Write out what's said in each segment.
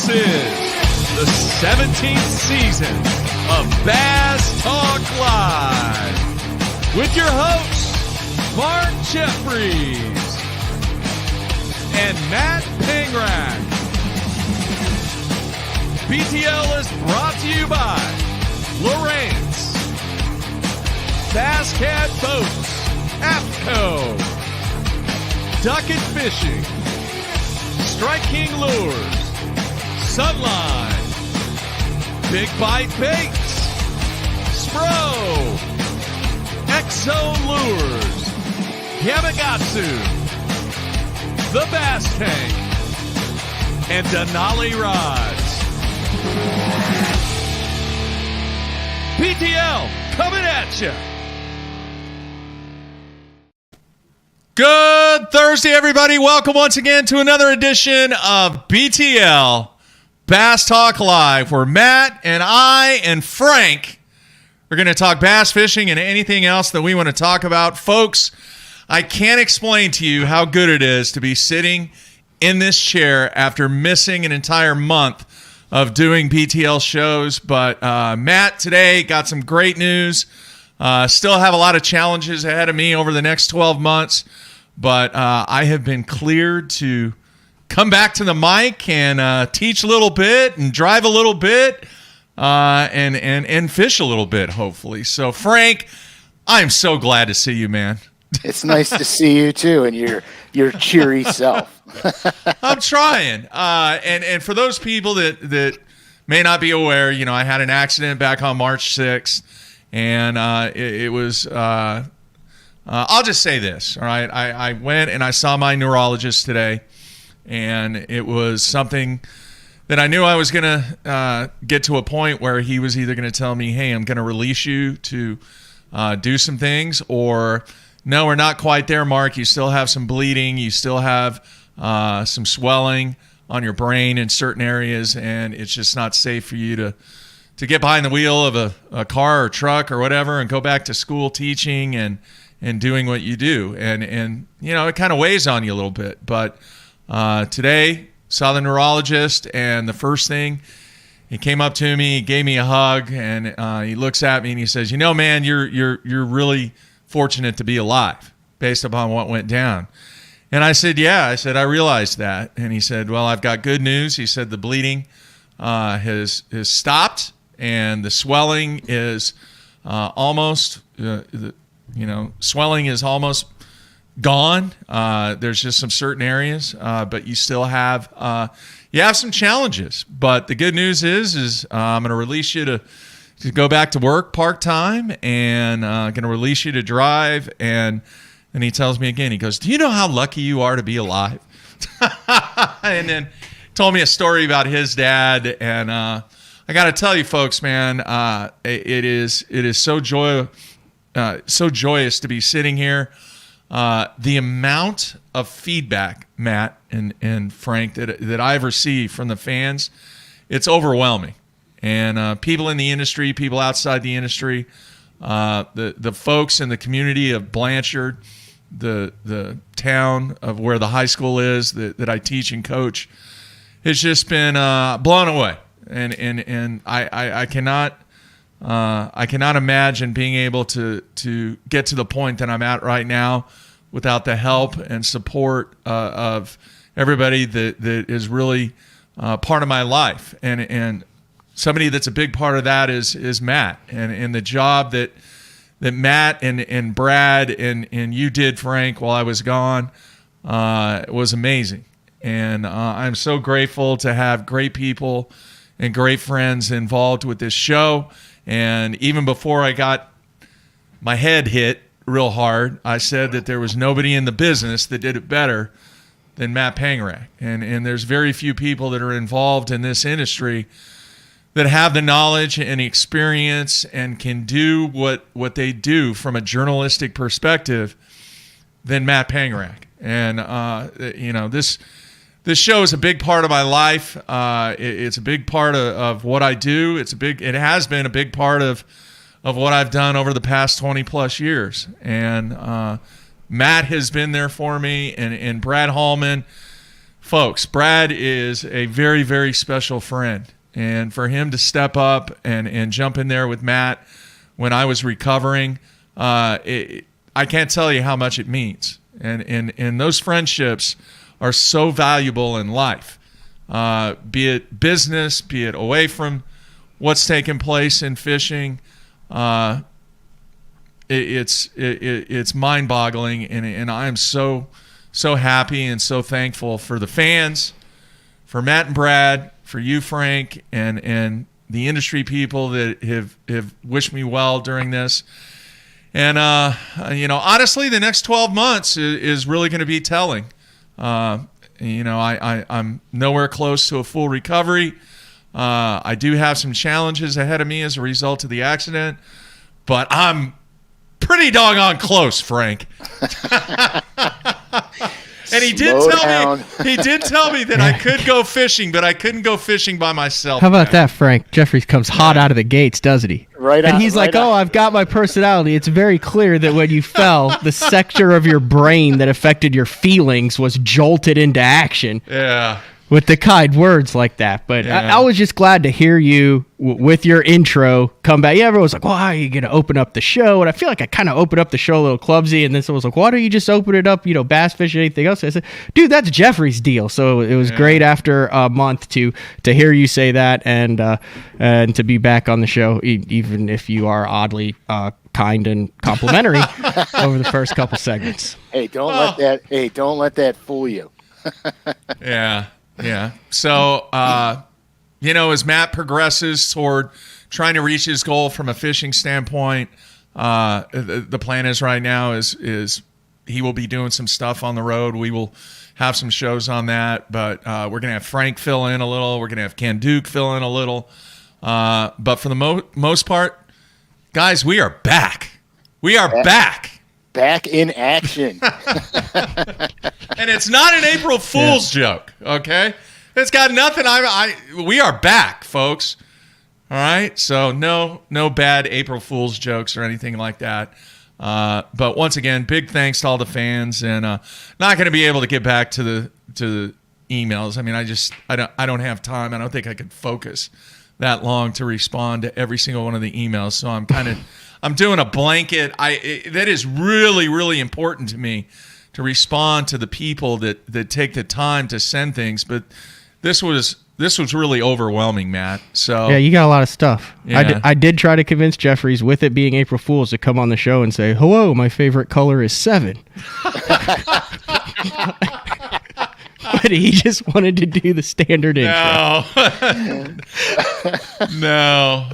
This is the 17th season of Bass Talk Live with your hosts, Mark Jeffries and Matt Pangrak. BTL is brought to you by Lowen's, Bass Cat Boats, APCO, Ducket Fishing, Strike King Lures, Sunline, Big Bite Baits, Spro, X-Zone Lures, Yamagatsu, The Bass Tank, and Denali Rods. BTL coming at you. Good Thursday, everybody. Welcome once again to another edition of BTL Bass Talk Live, where Matt and I and Frank are going to talk bass fishing and anything else that we want to talk about. Folks, I can't explain to you how good it is to be sitting in this chair after missing an entire month of doing BTL shows. But Matt today got some great news. Still have a lot of challenges ahead of me over the next 12 months. But I have been cleared to come back to the mic and teach a little bit and drive a little bit and fish a little bit, hopefully. So, Frank, I'm so glad to see you, man. It's nice to see you, too, and your cheery self. I'm trying. And for those people that may not be aware, you know, I had an accident back on March 6th, and it was I'll just say this, all right? I went and I saw my neurologist today, and it was something that I knew I was going to get to a point where he was either going to tell me, hey, I'm going to release you to do some things, or no, we're not quite there, Mark. You still have some bleeding. You still have some swelling on your brain in certain areas, and it's just not safe for you to get behind the wheel of a car or truck or whatever and go back to school teaching and doing what you do. And you know, it kind of weighs on you a little bit. But today, saw the neurologist, and the first thing, he came up to me, he gave me a hug, and he looks at me and he says, you know, man, you're really fortunate to be alive based upon what went down. And I said, yeah. I said, I realized that. And he said, well, I've got good news. He said the bleeding has stopped, and the swelling is almost swelling is almost gone. There's just some certain areas, but you still have some challenges. But the good news is I'm going to release you to go back to work part-time, and going to release you to drive. And he tells me again, he goes, do you know how lucky you are to be alive? And then told me a story about his dad. And I got to tell you, folks, man, it is so joyous to be sitting here. The amount of feedback, Matt and Frank, that I've received from the fans, it's overwhelming. And people in the industry, people outside the industry, the folks in the community of Blanchard, the town of where the high school is that I teach and coach, it's just been blown away. And I cannot imagine being able to get to the point that I'm at right now without the help and support of everybody that is really part of my life. And somebody that's a big part of that is Matt, and the job that Matt and Brad and you did, Frank, while I was gone was amazing. And I'm so grateful to have great people and great friends involved with this show. And even before I got my head hit real hard, I said that there was nobody in the business that did it better than Matt Pangrak. And there's very few people that are involved in this industry that have the knowledge and experience and can do what they do from a journalistic perspective than Matt Pangrak. And, this show is a big part of my life. It's a big part of what I do. It has been a big part of what I've done over the past 20 plus years. And Matt has been there for me, and Brad Hallman folks, Brad is a very, very special friend. And for him to step up and jump in there with Matt when I was recovering, I can't tell you how much it means. And those friendships are so valuable in life, be it business, be it away from what's taking place in fishing. It's mind-boggling, and I am so happy and so thankful for the fans, for Matt and Brad, for you, Frank, and the industry people that have wished me well during this. And honestly, the next 12 months is really going to be telling. I'm nowhere close to a full recovery. I do have some challenges ahead of me as a result of the accident, but I'm pretty doggone close, Frank. And he did tell me that I could go fishing, but I couldn't go fishing by myself. How about that, Frank? Jeffries comes hot out of the gates, doesn't he? Right on. And he's like, on. I've got my personality. It's very clear that when you fell, the sector of your brain that affected your feelings was jolted into action. Yeah. With the kind words like that. But I was just glad to hear you with your intro come back. Yeah, everyone was like, well, how are you going to open up the show? And I feel like I kind of opened up the show a little clumsy. And then someone was like, why don't you just open it up, bass fishing, anything else? I said, dude, that's Jeffrey's deal. So it was great after a month to hear you say that and to be back on the show, even if you are oddly kind and complimentary over the first couple segments. Hey, don't let that fool you. Yeah. Yeah. So, as Matt progresses toward trying to reach his goal from a fishing standpoint, the plan is right now is he will be doing some stuff on the road. We will have some shows on that, but we're going to have Frank fill in a little. We're going to have Ken Duke fill in a little. But for the most part, guys, we are back. We are back. Back in action. And it's not an April Fool's joke, okay? It's got nothing. We are back, folks. All right? So no bad April Fool's jokes or anything like that. But once again, big thanks to all the fans, and not going to be able to get back to the emails. I mean, I don't have time. I don't think I could focus that long to respond to every single one of the emails. So I'm doing a blanket. That is really, really important to me, to respond to the people that take the time to send things. But this was really overwhelming, Matt. So yeah, you got a lot of stuff. Yeah. I did try to convince Jeffries, with it being April Fool's, to come on the show and say, hello, my favorite color is 7. But he just wanted to do the standard intro. No.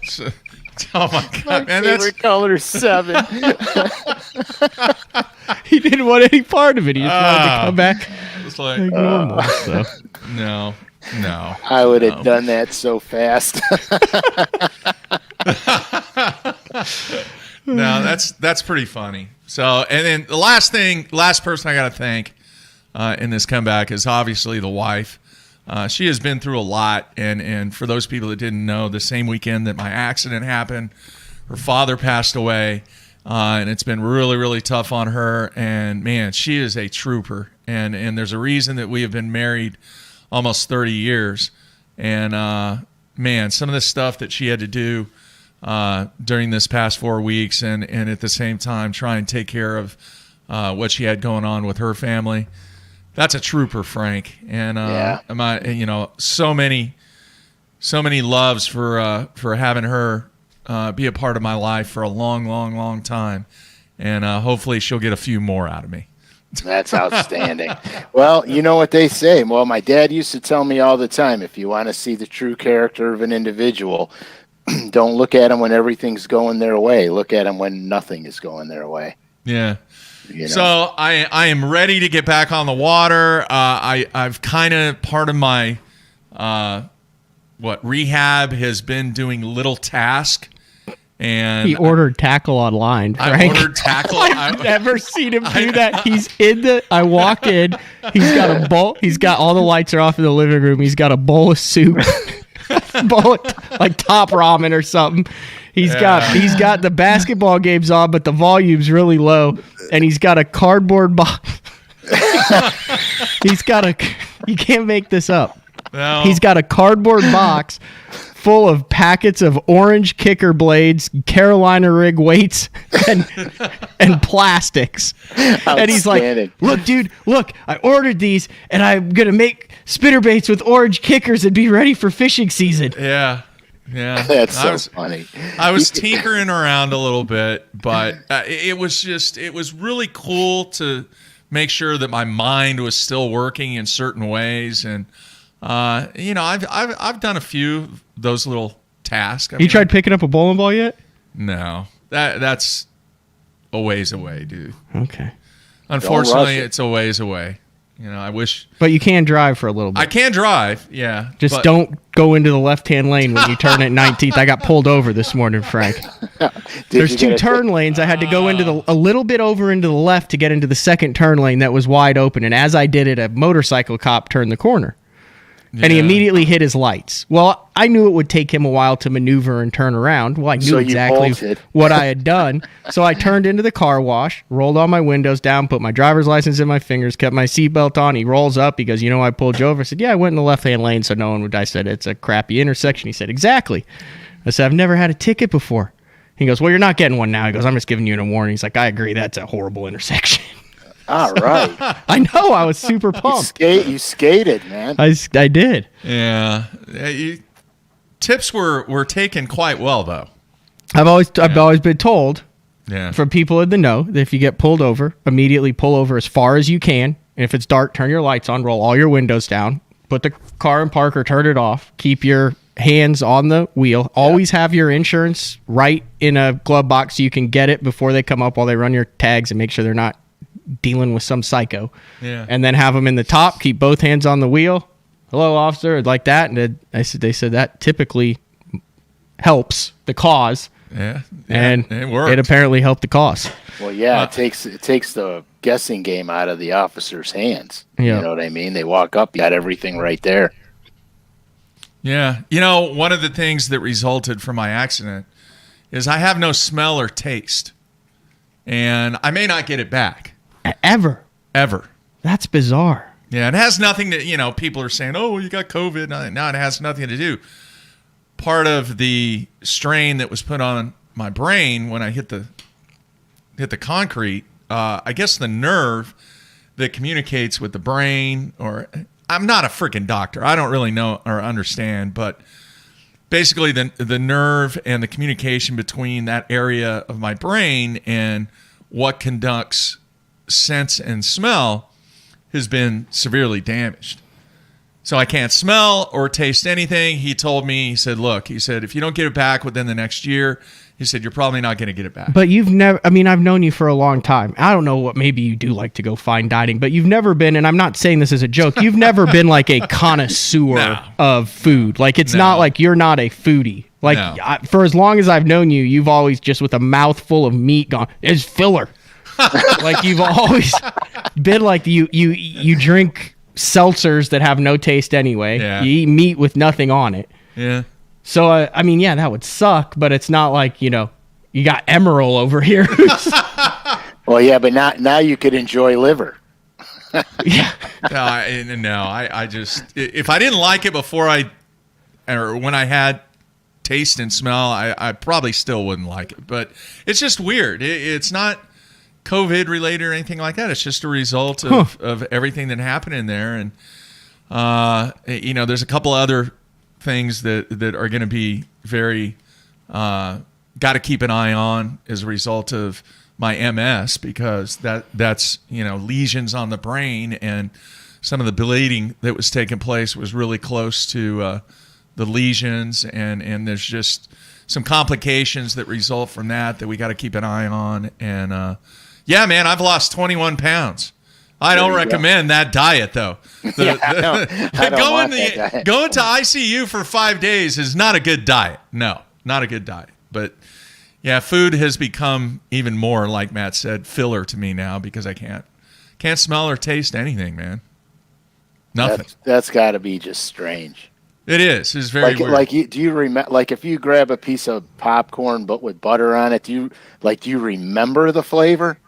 So, oh my God, man! Favorite color 7. He didn't want any part of it. He just wanted to come back it's like normal. So. No. I would have done that so fast. No, that's pretty funny. So, and then the last person I got to thank in this comeback is obviously the wife. She has been through a lot, and for those people that didn't know, the same weekend that my accident happened, her father passed away, and it's been really, really tough on her. And man, she is a trooper, and there's a reason that we have been married almost 30 years. And man, some of the stuff that she had to do during this past 4 weeks, and at the same time try and take care of what she had going on with her family. That's a trooper, Frank. And so many loves for having her be a part of my life for a long, long, long time. And hopefully she'll get a few more out of me. That's outstanding. Well, you know what they say. Well, my dad used to tell me all the time, if you want to see the true character of an individual, don't look at them when everything's going their way. Look at them when nothing is going their way. Yeah. So I am ready to get back on the water. I've kind of, part of my rehab has been doing little task. And he ordered tackle online. Frank. I ordered tackle. I've never seen him do that. He's I walk in. He's got a bowl. He's got all the lights are off in the living room. He's got a bowl of soup, bowl of, like top ramen or something. He's got the basketball games on, but the volume's really low. and he's got a cardboard box. You can't make this up. No. He's got a cardboard box full of packets of orange kicker blades, Carolina rig weights, and plastics. And he's like, look, dude, I ordered these, and I'm going to make spinnerbaits with orange kickers and be ready for fishing season. Yeah. That's so funny. I was tinkering around a little bit, but it was really cool to make sure that my mind was still working in certain ways. And, I've done a few of those little tasks. You tried picking up a bowling ball yet? No, that's a ways away, dude. Okay. Unfortunately, it's a ways away. I wish. But you can drive for a little bit. I can drive, yeah. Just don't go into the left-hand lane when you turn at 19th. I got pulled over this morning, Frank. There's 2 turn lanes. I had to go into a little bit over into the left to get into the second turn lane that was wide open. And as I did it, a motorcycle cop turned the corner. And he immediately hit his lights. Well, I knew it would take him a while to maneuver and turn around. Well, I knew exactly what I had done. So I turned into the car wash, rolled all my windows down, put my driver's license in my fingers, kept my seatbelt on. He rolls up. He goes, I pulled you over. I said, yeah, I went in the left-hand lane so no one would. I said, it's a crappy intersection. He said, exactly. I said, I've never had a ticket before. He goes, well, you're not getting one now. He goes, I'm just giving you a warning. He's like, I agree. That's a horrible intersection. All right. I know. I was super pumped. You skated, man. I did. Yeah. Tips were taken quite well, though. I've always been told Yeah. from people in the know that if you get pulled over, immediately pull over as far as you can. And if it's dark, turn your lights on, roll all your windows down, put the car in park or turn it off, keep your hands on the wheel. Always have your insurance right in a glove box so you can get it before they come up while they run your tags and make sure they're not dealing with some psycho. Yeah. And then have them in the top, keep both hands on the wheel. Hello, officer, like that. And they said that typically helps the cause. Yeah. And it worked. It apparently helped the cause. Well, yeah, it takes the guessing game out of the officer's hands. Yeah. You know what I mean? They walk up, you got everything right there. Yeah. One of the things that resulted from my accident is I have no smell or taste. And I may not get it back. Ever. That's bizarre. Yeah, it has nothing to, people are saying, oh, you got COVID. No, it has nothing to do. Part of the strain that was put on my brain when I hit the concrete, I guess the nerve that communicates with the brain, or I'm not a freaking doctor. I don't really know or understand, but basically the nerve and the communication between that area of my brain and what conducts sense and smell has been severely damaged. So I can't smell or taste anything. He told me, he said, if you don't get it back within the next year, he said, you're probably not going to get it back. But you've never, I've known you for a long time. I don't know what, maybe you do like to go fine dining, but you've never been, and I'm not saying this as a joke, you've never been like a connoisseur of food. Like, it's not like you're not a foodie. Like, for as long as I've known you, you've always just with a mouthful of meat gone, it's filler. Like, you've always been like, you drink seltzers that have no taste anyway. Yeah. You eat meat with nothing on it. Yeah. So, that would suck, but it's not like, you got Emerald over here. Well, yeah, but now you could enjoy liver. Yeah. I just, if I didn't like it before or when I had taste and smell, I probably still wouldn't like it. But it's just weird. It's not COVID related or anything like that. It's just a result of everything that happened in there. And, there's a couple other things that are going to be very got to keep an eye on as a result of my MS, because that's lesions on the brain, and some of the bleeding that was taking place was really close to the lesions, and there's just some complications that result from that we got to keep an eye on. And yeah, man, I've lost 21 pounds. I don't recommend that diet, though. Going to ICU for 5 days is not a good diet. No, not a good diet. But yeah, food has become even more, like Matt said, filler to me now, because I can't smell or taste anything, man. Nothing. That's got to be just strange. It is. It's very weird. Do you remember? Like, if you grab a piece of popcorn but with butter on it, do you remember the flavor?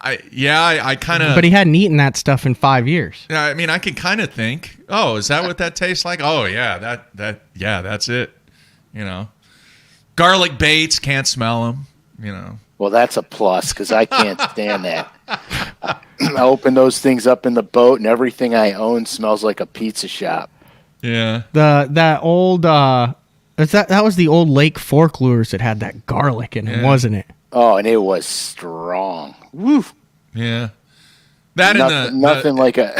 I kind of. But he hadn't eaten that stuff in 5 years. Yeah, I mean, I can kind of think, oh, is that what that tastes like? Oh, yeah, that's it. Garlic baits, can't smell them. Well, that's a plus because I can't stand that. I open those things up in the boat, and everything I own smells like a pizza shop. Yeah. That old that was the old Lake Fork lures that had that garlic in it, wasn't it? Oh, and it was strong. Woo. Yeah. That nothing like a.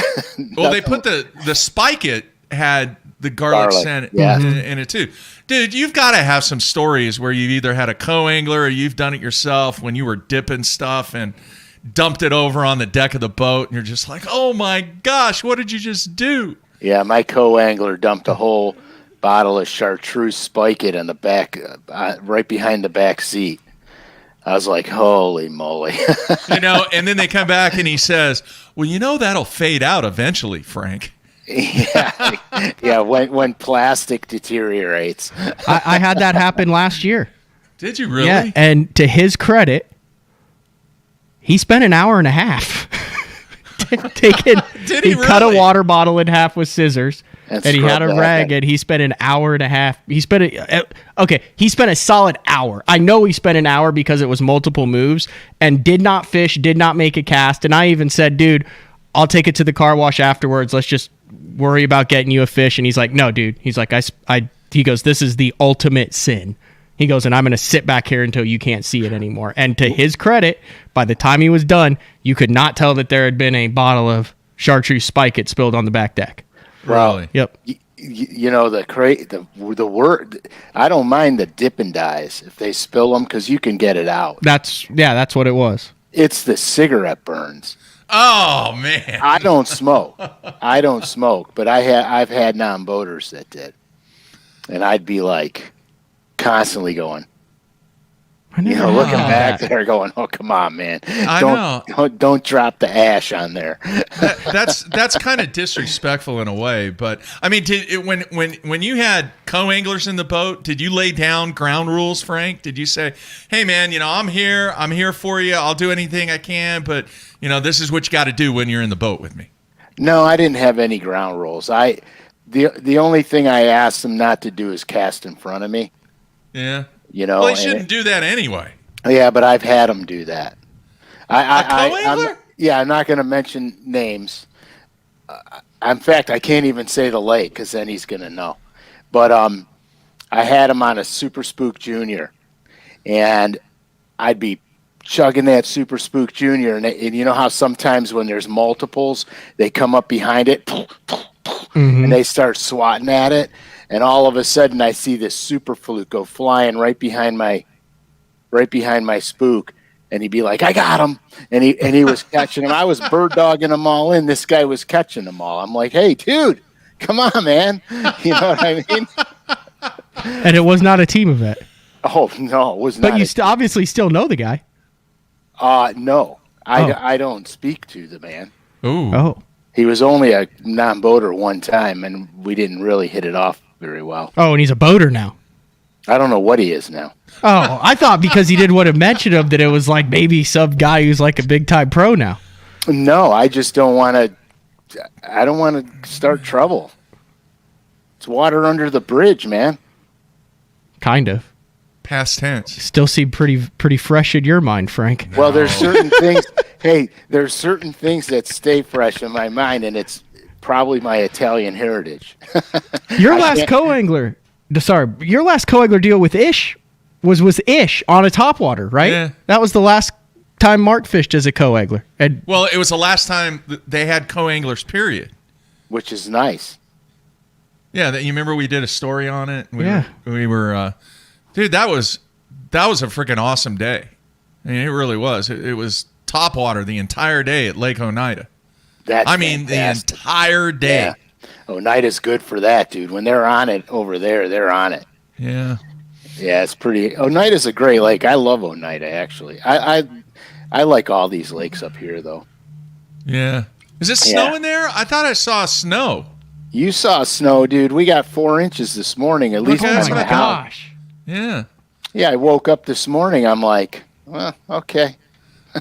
Well, they put the spike it had the garlic scent in it too. Dude, you've got to have some stories where you've either had a co-angler or you've done it yourself when you were dipping stuff and dumped it over on the deck of the boat, and you're just like, oh my gosh, what did you just do? Yeah, my co-angler dumped a whole bottle of chartreuse spike it in the back, right behind the back seat. I was like, holy moly. And then they come back and he says, well, that'll fade out eventually, Frank. Yeah, when plastic deteriorates. I had that happen last year. Did you really? Yeah, and to his credit, he spent an hour and a half taking. Did he cut a water bottle in half with scissors, and he had a rag, and he spent an hour and a half. He spent a solid hour. I know he spent an hour because it was multiple moves, and did not fish, did not make a cast. And I even said, dude, I'll take it to the car wash afterwards. Let's just worry about getting you a fish. And he's like, no, dude. He's like, he goes, this is the ultimate sin. He goes, and I'm going to sit back here until you can't see it anymore. And to his credit, by the time he was done, you could not tell that there had been a bottle of chartreuse spike it spilled on the back deck. Really? Yep. The word, I don't mind the Dippin' Dyes if they spill them because you can get it out. That's what it was. It's the cigarette burns. Oh man! I don't smoke, but I've had non-boaters that did, and I'd be like constantly going, looking back there, going, "Oh, come on, man! Don't drop the ash on there." That's kind of disrespectful in a way, but I mean, when you had co-anglers in the boat, did you lay down ground rules, Frank? Did you say, "Hey, man, I'm here for you. I'll do anything I can, but this is what you got to do when you're in the boat with me"? No, I didn't have any ground rules. The only thing I asked them not to do is cast in front of me. Yeah. Well, they shouldn't do that anyway. Yeah, but I've had them do that. A co-angler? I'm not going to mention names. In fact, I can't even say the lake because then he's going to know. But I had him on a Super Spook Junior, and I'd be chugging that Super Spook Junior, and you know how sometimes when there's multiples, they come up behind it, and they start swatting at it. And all of a sudden, I see this super fluke go flying right behind my spook, and he'd be like, "I got him!" And he was catching them. I was bird dogging them all in. This guy was catching them all. I'm like, "Hey, dude, come on, man!" You know what I mean? And it was not a team event. Oh no, it was not. But you obviously still know the guy. No, I don't speak to the man. Ooh. Oh. He was only a non-boater one time, and we didn't really hit it off very well. Oh, and he's a boater now. I don't know what he is now. Oh, I thought because he didn't want to mention him that it was like maybe some guy who's like a big-time pro now. No, I just don't want to. I don't want to start trouble. It's water under the bridge, man. Kind of. Past tense. Still seem pretty fresh in your mind, Frank. Well, there's certain things. Hey, there's certain things that stay fresh in my mind, and it's probably my Italian heritage. Your last co-angler deal with Ish was Ish on a topwater, right? Yeah. That was the last time Mark fished as a co-angler. And well, it was the last time they had co-anglers, period. Which is nice. Yeah, you remember we did a story on it? We were dude, that was a freaking awesome day. I mean, it really was. It was topwater the entire day at Lake Oneida. Fantastic. The entire day. Yeah. Oneida's good for that, dude. When they're on it over there, they're on it. Yeah. Yeah, it's pretty. Oneida's a great lake. I love Oneida, actually. I like all these lakes up here, though. Yeah. Is it snowing there? I thought I saw snow. You saw snow, dude. We got 4 inches this morning, at least. Okay, oh my gosh. Yeah. Yeah, I woke up this morning. I'm like, well, okay.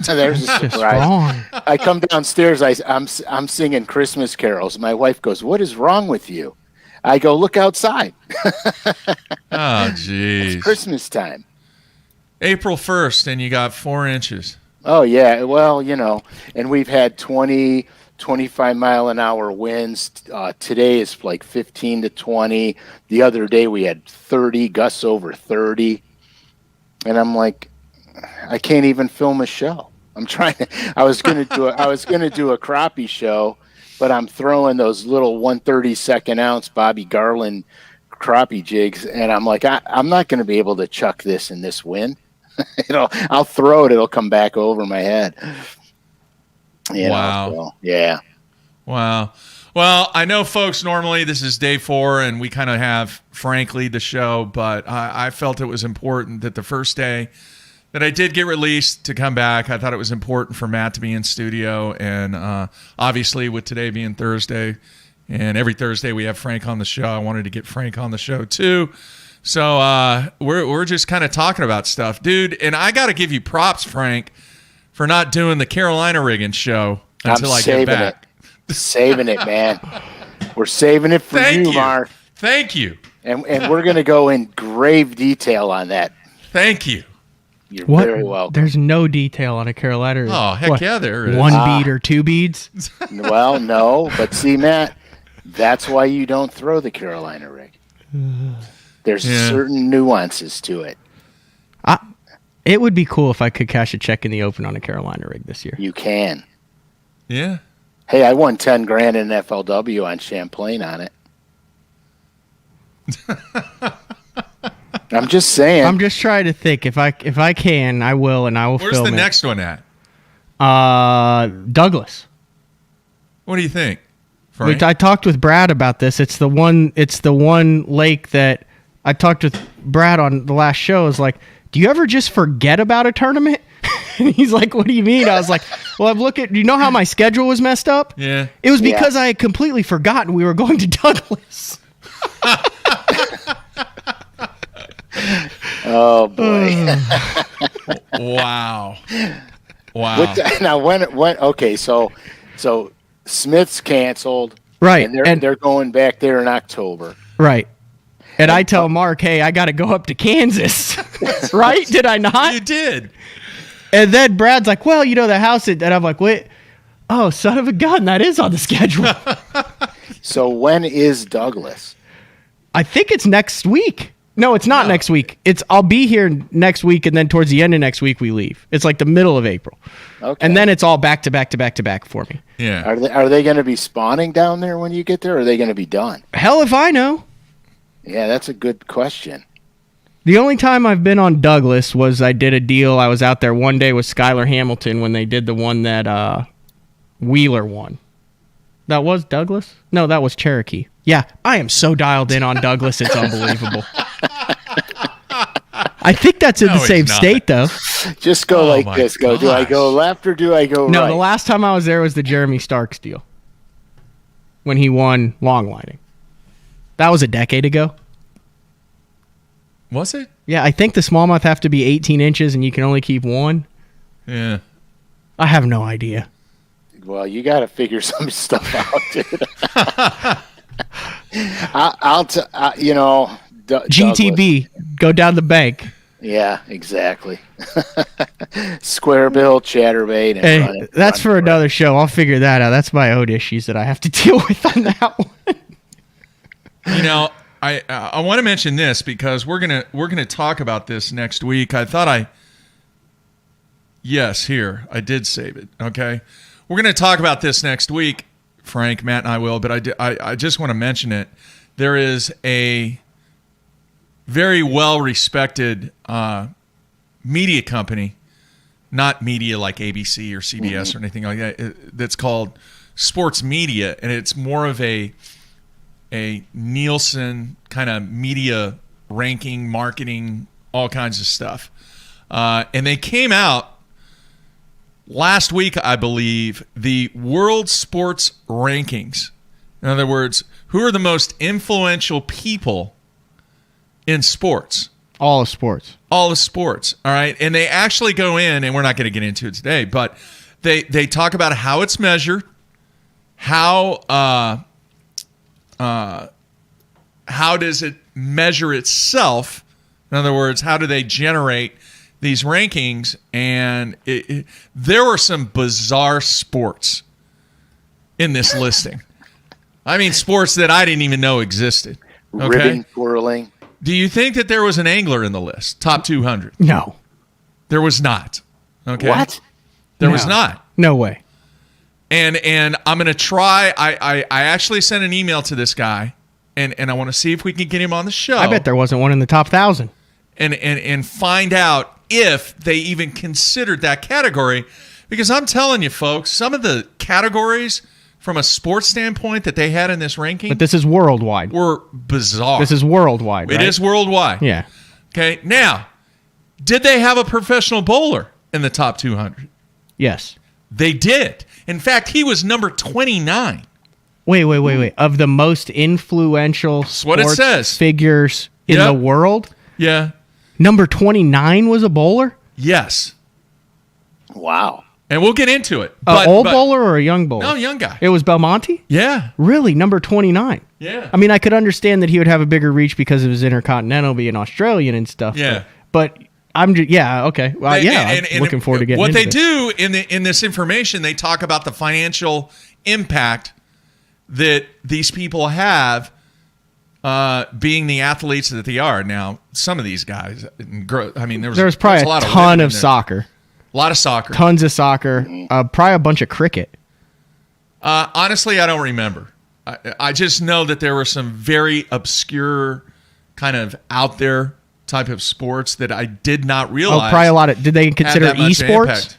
There's a Just surprise. wrong. I come downstairs. I'm singing Christmas carols. My wife goes, "What is wrong with you?" I go, "Look outside. Oh, It's geez. Christmas time." April 1st, and you got 4 inches. Oh yeah. Well, and we've had 20, 25-mile-an-hour winds. Today is like 15 to 20. The other day we had 30 gusts over 30, and I'm like, I can't even film a show. I'm trying to. I was gonna do a crappie show, but I'm throwing those little 1/32 ounce Bobby Garland crappie jigs, and I'm like, I'm not gonna be able to chuck this in this wind. I'll throw it. It'll come back over my head. Wow. So, yeah. Wow. Well, I know, folks, normally this is day 4, and we kind of have Frank lead the show, but I felt it was important that the first day that I did get released to come back, I thought it was important for Matt to be in studio, and obviously with today being Thursday, and every Thursday we have Frank on the show, I wanted to get Frank on the show too. So we're just kind of talking about stuff, dude, and I got to give you props, Frank, for not doing the Carolina rigging show until I get back. Saving it, man. We're saving it for you, Mark. Thank you. And we're going to go in grave detail on that. Thank you. You're very welcome. There's no detail on a Carolina rig. Oh, heck yeah, there is. 1 bead or 2 beads? Well, no. But see, Matt, that's why you don't throw the Carolina rig. There's certain nuances to it. It would be cool if I could cash a check in the open on a Carolina rig this year. You can. Yeah. Hey, I won 10 grand in FLW on Champlain on it. I'm just saying. I'm just trying to think. If I can, I will, and I will Where's film the it. next one at? Douglas. What do you think, Frank? I talked with Brad about this. It's the one lake that I talked with Brad on the last show. Is like, do you ever just forget about a tournament? And he's like, what do you mean? I was like, well, I'm looking. Do you know how my schedule was messed up? Yeah. It was because I had completely forgotten we were going to Douglas. Oh boy! Wow. Now when? Okay, so Smith's canceled, Right, And they're going back there in October, right. And I tell Mark, hey, I got to go up to Kansas, right? Did I not? You did. And then Brad's like, well, the house, and I'm like, wait, oh, son of a gun, that is on the schedule. So when is Douglas? I think it's next week. No, it's not next week. I'll be here next week, and then towards the end of next week we leave. It's like the middle of April. Okay. And then it's all back to back to back to back for me. Yeah. Are they going to be spawning down there when you get there, or are they going to be done? Hell if I know. Yeah, that's a good question. The only time I've been on Douglas was I did a deal. I was out there one day with Skylar Hamilton when they did the one that Wheeler won. That was Douglas? No, that was Cherokee. Yeah, I am so dialed in on Douglas, it's unbelievable. I think that's in the same state, though. Just go like this. Go. Do I go left or do I go right? No, the last time I was there was the Jeremy Starks deal when he won long lining. That was a decade ago. Was it? Yeah, I think the smallmouth have to be 18 inches and you can only keep one. Yeah. I have no idea. Well, you got to figure some stuff out, dude. GTB, go down the bank. Yeah, exactly. Square bill, chatterbait. Hey, that's for another show. I'll figure that out. That's my own issues that I have to deal with on that one. I want to mention this because we're gonna talk about this next week. I did save it. Okay, we're gonna talk about this next week, Frank, Matt, and I will. But I just want to mention it. There is a very well respected media company, not media like ABC or CBS or anything like that. That's called Sports Media, and it's more of a Nielsen kind of media ranking, marketing, all kinds of stuff. And they came out last week, I believe, the World Sports Rankings. In other words, who are the most influential people in sports? All of sports. All of sports. All right. And they actually go in, and we're not going to get into it today, but they talk about how it's measured, how does it measure itself? In other words, how do they generate these rankings? And there were some bizarre sports in this listing. I mean, sports that I didn't even know existed. Okay? Ribbon twirling. Do you think that there was an angler in the list? Top 200? No. There was not. Okay. What? There was not. No way. And I'm going to try. I actually sent an email to this guy, and I want to see if we can get him on the show. I bet there wasn't one in the top 1,000. And find out if they even considered that category. Because I'm telling you, folks, some of the categories from a sports standpoint that they had in this ranking. But this is worldwide. Were bizarre. This is worldwide, right? It is worldwide. Yeah. Okay. Now, did they have a professional bowler in the top 200? Yes. They did. In fact, he was number 29. Wait. Of the most influential what it sports says. figures in the world, Yeah. number 29 was a bowler? Yes. Wow. And we'll get into it. An old bowler or a young bowler? No, young guy. It was Belmonte? Yeah. Really? Number 29? Yeah. I mean, I could understand that he would have a bigger reach because of his intercontinental being Australian and stuff. Yeah. But I'm just, yeah, okay. Well, I'm looking forward to getting what into they this. do in this information. They talk about the financial impact that these people have, being the athletes that they are. Now, some of these guys, I mean, There's probably a ton of soccer. A lot of soccer. Tons of soccer. Probably a bunch of cricket. Honestly, I don't remember. I just know that there were some very obscure, kind of out there type of sports that I did not realize. Probably a lot of. Did they consider esports?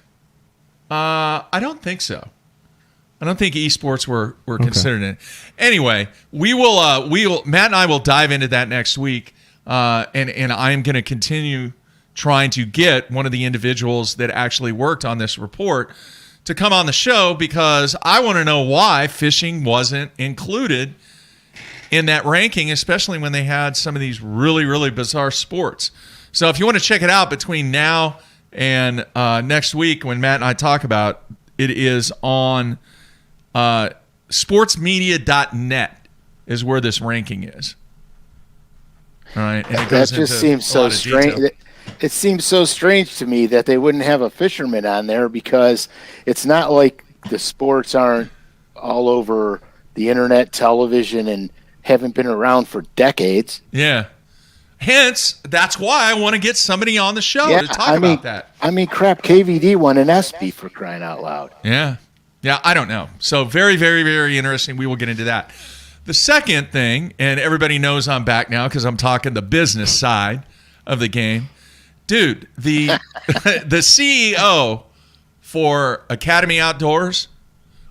I don't think so. I don't think esports were considered it. Anyway, we will. Matt and I will dive into that next week, and I am going to continue trying to get one of the individuals that actually worked on this report to come on the show, because I want to know why fishing wasn't included in that ranking, especially when they had some of these really, really bizarre sports. So if you want to check it out between now and next week when Matt and I talk about it, is on sportsmedia.net is where this ranking is. All right. And that just seems so strange. It seems so strange to me that they wouldn't have a fisherman on there, because it's not like the sports aren't all over the internet, television, and haven't been around for decades. Yeah. Hence, that's why I want to get somebody on the show to talk about that. I mean, crap, KVD won an ESPY, for crying out loud. Yeah. Yeah, I don't know. So very, very, very interesting. We will get into that. The second thing, and everybody knows I'm back now because I'm talking the business side of the game. Dude, the the CEO for Academy Outdoors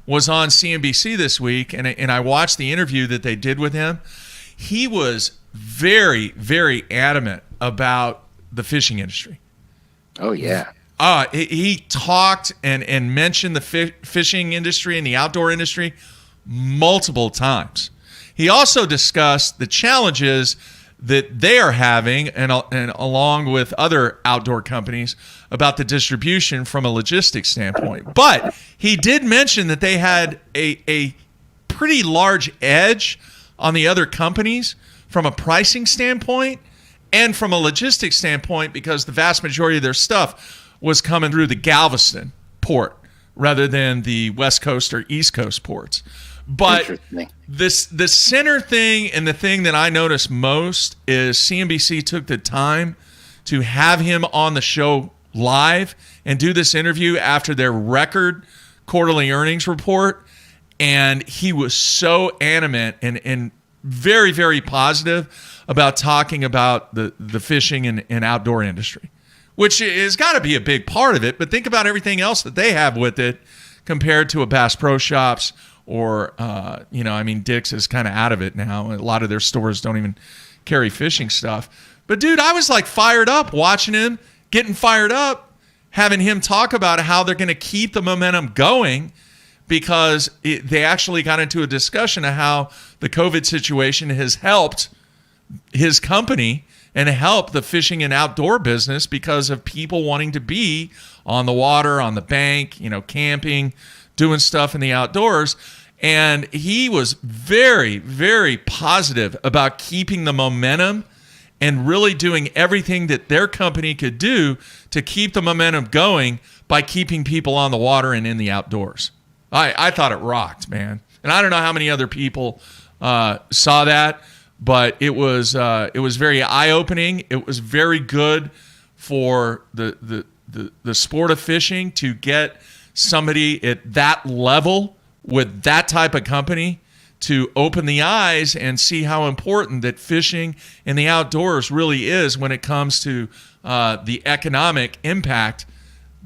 was on CNBC this week, and I watched the interview that they did with him. He was very, very adamant about the fishing industry. Oh, yeah. He talked and mentioned the fishing industry and the outdoor industry multiple times. He also discussed the challenges that they are having, and along with other outdoor companies, about the distribution from a logistics standpoint. But he did mention that they had a pretty large edge on the other companies from a pricing standpoint and from a logistics standpoint, because the vast majority of their stuff was coming through the Galveston port rather than the West Coast or East Coast ports. But the center thing, and the thing that I noticed most, is CNBC took the time to have him on the show live and do this interview after their record quarterly earnings report. And he was so animate and very, very positive about talking about the fishing and outdoor industry, which has got to be a big part of it. But think about everything else that they have with it compared to a Bass Pro Shops. Or, Dick's is kind of out of it now. A lot of their stores don't even carry fishing stuff. But, dude, I was like fired up watching him, getting fired up, having him talk about how they're going to keep the momentum going, because they actually got into a discussion of how the COVID situation has helped his company and help the fishing and outdoor business because of people wanting to be on the water, on the bank, camping, doing stuff in the outdoors. And he was very, very positive about keeping the momentum and really doing everything that their company could do to keep the momentum going by keeping people on the water and in the outdoors. I thought it rocked, man. And I don't know how many other people saw that, but it was very eye-opening. It was very good for the sport of fishing to get somebody at that level with that type of company to open the eyes and see how important that fishing in the outdoors really is when it comes to the economic impact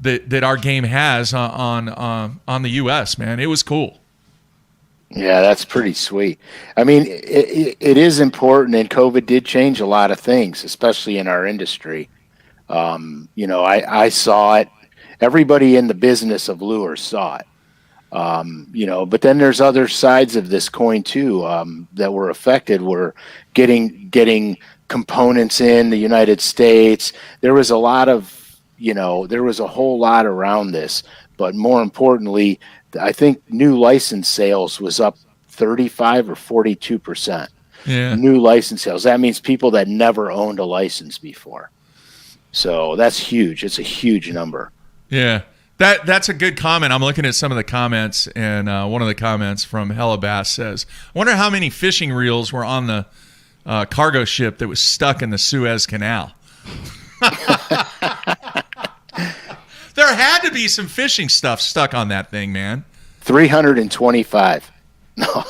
that our game has on the U.S., man. It was cool. Yeah, that's pretty sweet. I mean, it is important, and COVID did change a lot of things, especially in our industry. I saw it. Everybody in the business of lures saw it. But then there's other sides of this coin too that were affected. Were getting components in the United States. There was a lot of, there was a whole lot around this. But more importantly, I think new license sales was up 35 or 42%. Yeah. New license sales. That means people that never owned a license before. So that's huge. It's a huge number. Yeah. That's a good comment. I'm looking at some of the comments, and one of the comments from Hella Bass says, I wonder how many fishing reels were on the cargo ship that was stuck in the Suez Canal. There had to be some fishing stuff stuck on that thing, man. 325. No.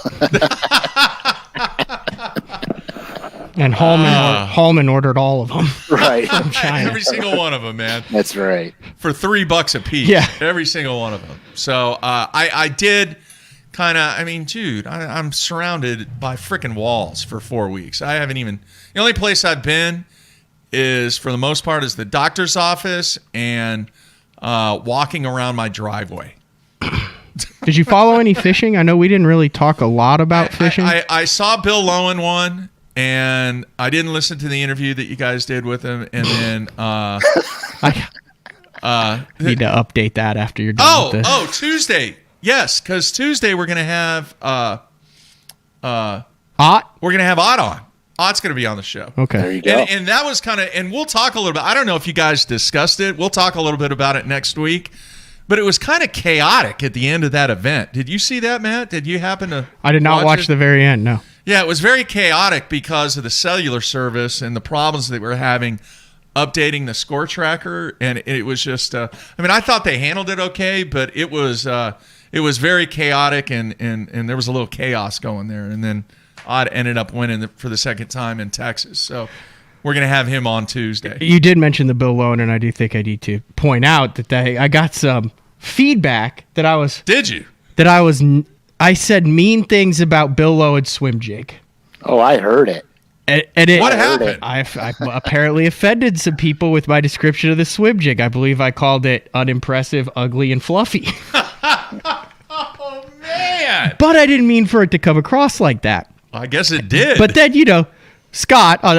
And Hallman ordered all of them. Right. From China. Every single one of them, man. That's right. For $3 a piece. Yeah. Every single one of them. So I did kind of, dude, I'm surrounded by freaking walls for 4 weeks. I haven't even, the only place I've been is, for the most part, is the doctor's office and walking around my driveway. Did you follow any fishing? I know we didn't really talk a lot about fishing. I saw Bill Lowen one, and I didn't listen to the interview that you guys did with him. And then I need to update that after you're done with this. Oh, Tuesday. Yes, because Tuesday we're going to have Ott? We're going to have Ott on. Ott's going to be on the show. Okay. There you go. And that was kind of, and we'll talk a little bit. I don't know if you guys discussed it. We'll talk a little bit about it next week. But it was kind of chaotic at the end of that event. Did you see that, Matt? Did you happen to? I did not watch the very end, no. Yeah, it was very chaotic because of the cellular service and the problems that we're having updating the score tracker. And it was just, I thought they handled it okay, but it was very chaotic and there was a little chaos going there. And then Odd ended up winning for the second time in Texas. So we're going to have him on Tuesday. You did mention the Bill Lowen, and I do think I need to point out that I got some feedback that I was... Did you? I said mean things about Bill Lowen's swim jig. Oh, I heard it. What happened? I apparently offended some people with my description of the swim jig. I believe I called it unimpressive, ugly, and fluffy. Oh, man. But I didn't mean for it to come across like that. I guess it did. But then, Scott on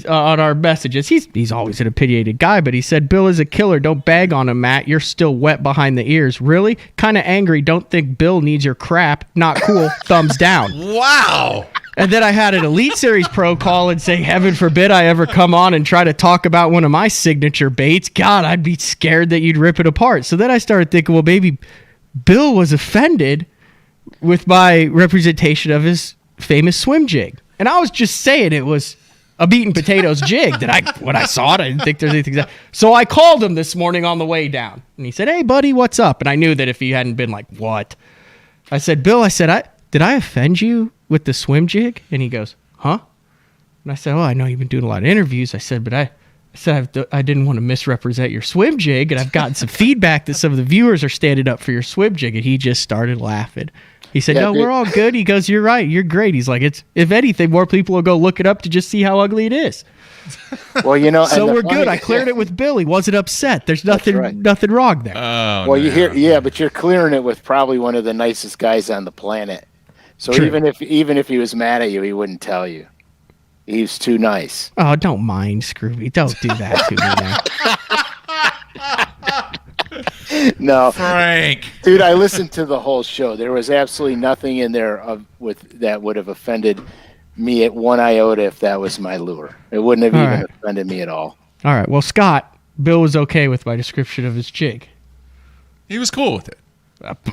our messages, he's always an opinionated guy, but he said, Bill is a killer. Don't bag on him, Matt. You're still wet behind the ears. Really? Kind of angry. Don't think Bill needs your crap. Not cool. Thumbs down. Wow. And then I had an Elite Series pro call and say, heaven forbid I ever come on and try to talk about one of my signature baits. God, I'd be scared that you'd rip it apart. So then I started thinking, well, maybe Bill was offended with my representation of his famous swim jig. And I was just saying it was a meat and potatoes jig when I saw it, I didn't think there's anything. So I called him this morning on the way down. And he said, hey, buddy, what's up? And I knew that if he hadn't been like, what? I said, Bill, did I offend you with the swim jig? And he goes, huh? And I said, I know you've been doing a lot of interviews. I said, but I didn't want to misrepresent your swim jig. And I've gotten some feedback that some of the viewers are standing up for your swim jig. And he just started laughing. He said, no, we're all good. He goes, you're right. You're great. He's like, if anything, more people will go look it up to just see how ugly it is. Well, so we're good. I cleared it with Bill. He wasn't upset. There's nothing wrong there. Oh, well, but you're clearing it with probably one of the nicest guys on the planet. So True. even if he was mad at you, he wouldn't tell you. He was too nice. Oh, don't mind Scrooby. Don't do that to me now. No, Frank. dude, I listened to the whole show. There was absolutely nothing in there that would have offended me at one iota if that was my lure. It wouldn't have even offended me at all. All right. Well, Scott, Bill was okay with my description of his jig. He was cool with it.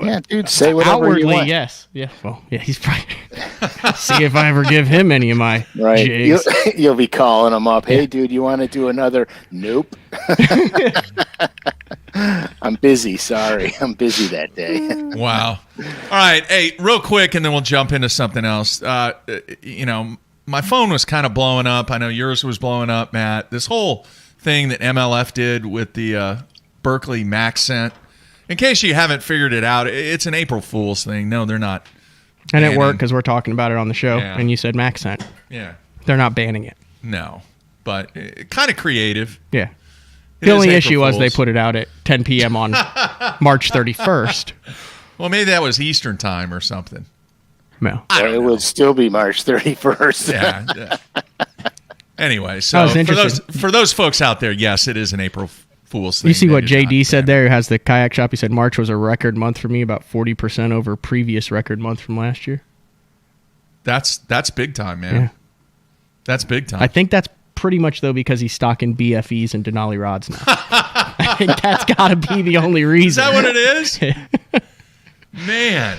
Yeah, dude, say whatever Outwardly, you want. yes. Yeah. Well, yeah, he's probably. See if I ever give him any of my jigs. You'll be calling him up. Hey, dude, you want to do another? Nope. I'm busy. Sorry. I'm busy that day. Wow. All right. Hey, real quick, and then we'll jump into something else. My phone was kind of blowing up. I know yours was blowing up, Matt. This whole thing that MLF did with the Berkeley Maxent. In case you haven't figured it out, it's an April Fool's thing. No, they're not. And it worked because we're talking about it on the show, and you said Maxent. Yeah. They're not banning it. No, but kind of creative. Yeah. The only issue was they put it out at 10 p.m. on March 31st. Well, maybe that was Eastern time or something. No. It would still be March 31st. Yeah. Anyway, so for those folks out there, yes, it is an April Fool's thing. You see what JD said there, who has the kayak shop? He said March was a record month for me, about 40% over previous record month from last year. That's big time, man. Yeah. That's big time. I think that's pretty much, though, because he's stocking BFEs and Denali rods now. I think that's got to be the only reason. Is that what it is? Man.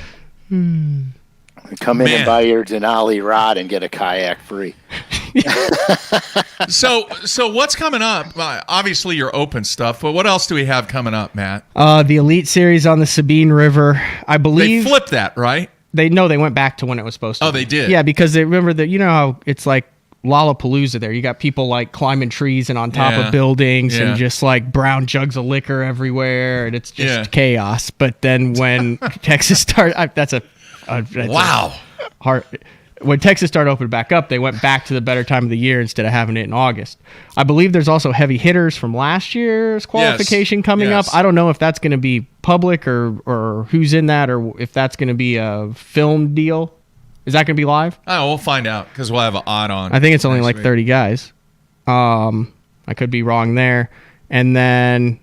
Come in and buy your Denali rod and get a kayak free. So what's coming up? Obviously your open stuff, but what else do we have coming up, Matt? The Elite Series on the Sabine River. I believe they flipped that, right? They went back to when it was supposed to. Oh, they did? Yeah, because they remember that, you know how it's like Lollapalooza there. You got people like climbing trees and on top of buildings and just like brown jugs of liquor everywhere, and it's just chaos. But then when Texas started, that's wow. When Texas started opening back up, they went back to the better time of the year instead of having it in August. I believe there's also heavy hitters from last year's qualification coming up. I don't know if that's going to be public or who's in that, or if that's going to be a film deal. Is that going to be live? Oh, we'll find out because we'll have an odd on. I think it's only like 30 guys. I could be wrong there. And then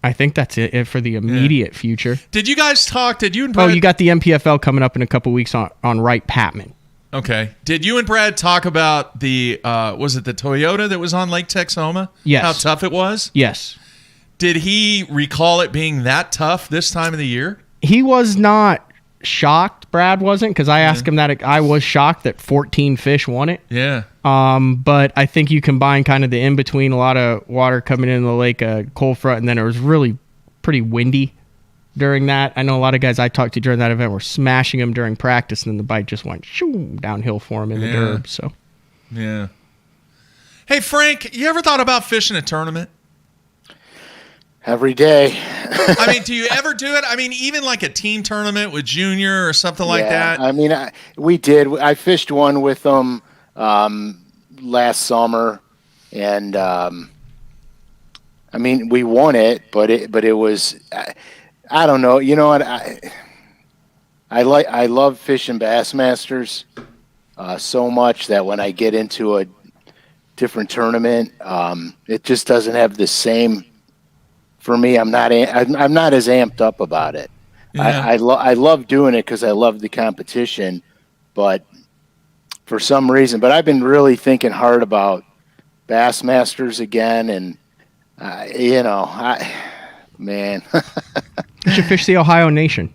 I think that's it for the immediate future. Did you guys talk? Did you and Brad? Oh, you got the MPFL coming up in a couple weeks on Wright Patman. Okay. Did you and Brad talk about the, was it the Toyota that was on Lake Texoma? Yes. How tough it was? Yes. Did he recall it being that tough this time of the year? He was not shocked. Brad wasn't, because I asked him that. I was shocked that 14 fish won it. Yeah. But I think you combine kind of the in-between, a lot of water coming in the lake, cold front, and then it was really pretty windy during that. I know a lot of guys I talked to during that event were smashing them during practice, and then the bite just went downhill for him in the derb. So. Yeah. Hey, Frank, you ever thought about fishing a tournament? Every day. I mean, do you ever do it? I mean, even like a team tournament with Junior or something like that? I mean, we did. I fished one with them last summer, and I mean, we won it, but it was, I don't know. You know what? I love fishing Bassmasters so much that when I get into a different tournament, it just doesn't have the same. For me, I'm not as amped up about it. Yeah. I love doing it because I love the competition, but for some reason, I've been really thinking hard about Bassmasters again, and man, you should fish the Ohio Nation.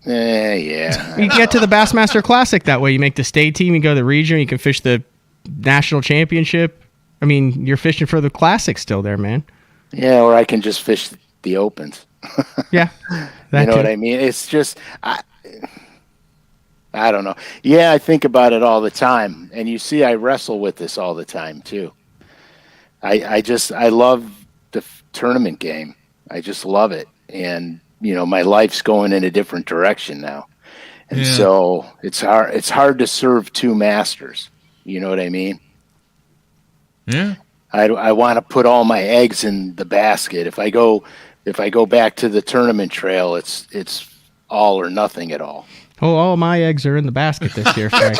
Yeah. You get to the Bassmaster Classic that way. You make the state team, you go to the region, you can fish the national championship. I mean, you're fishing for the classic still there, man. Yeah, or I can just fish the opens. Yeah. You know what I mean? It's just, I don't know. Yeah, I think about it all the time. And you see, I wrestle with this all the time, too. I love the tournament game. I just love it. And, my life's going in a different direction now. And so it's hard to serve two masters. You know what I mean? Yeah. I want to put all my eggs in the basket. If I go back to the tournament trail, it's all or nothing at all. Oh, all my eggs are in the basket this year, Frank.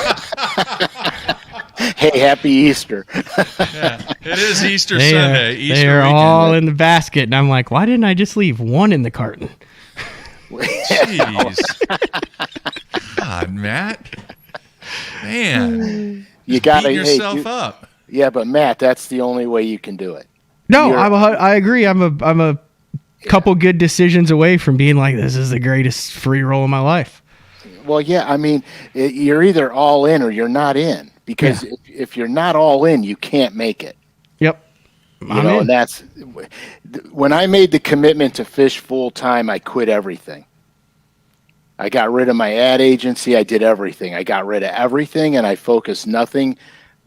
Hey, happy Easter. Yeah, it is Easter Sunday. Easter they're weekend. all in the basket, and I'm like, why didn't I just leave one in the carton? Jeez. God, Matt. Man. You got to beat yourself up. Yeah, but Matt, that's the only way you can do it. No, I agree. I'm a couple good decisions away from being like, this is the greatest free roll of my life. Well, yeah, I mean, you're either all in or you're not in, because if you're not all in, you can't make it. Yep. And that's when I made the commitment to fish full time, I quit everything. I got rid of my ad agency. I did everything. I got rid of everything, and I focused nothing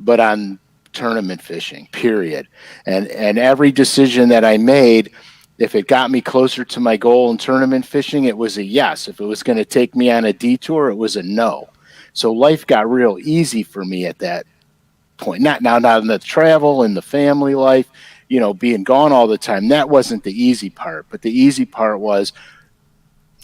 but on tournament fishing, period. And every decision that I made, if it got me closer to my goal in tournament fishing, it was a yes. If it was going to take me on a detour, it was a no. So life got real easy for me at that point. Not in the travel and the family life, being gone all the time. That wasn't the easy part. But the easy part was,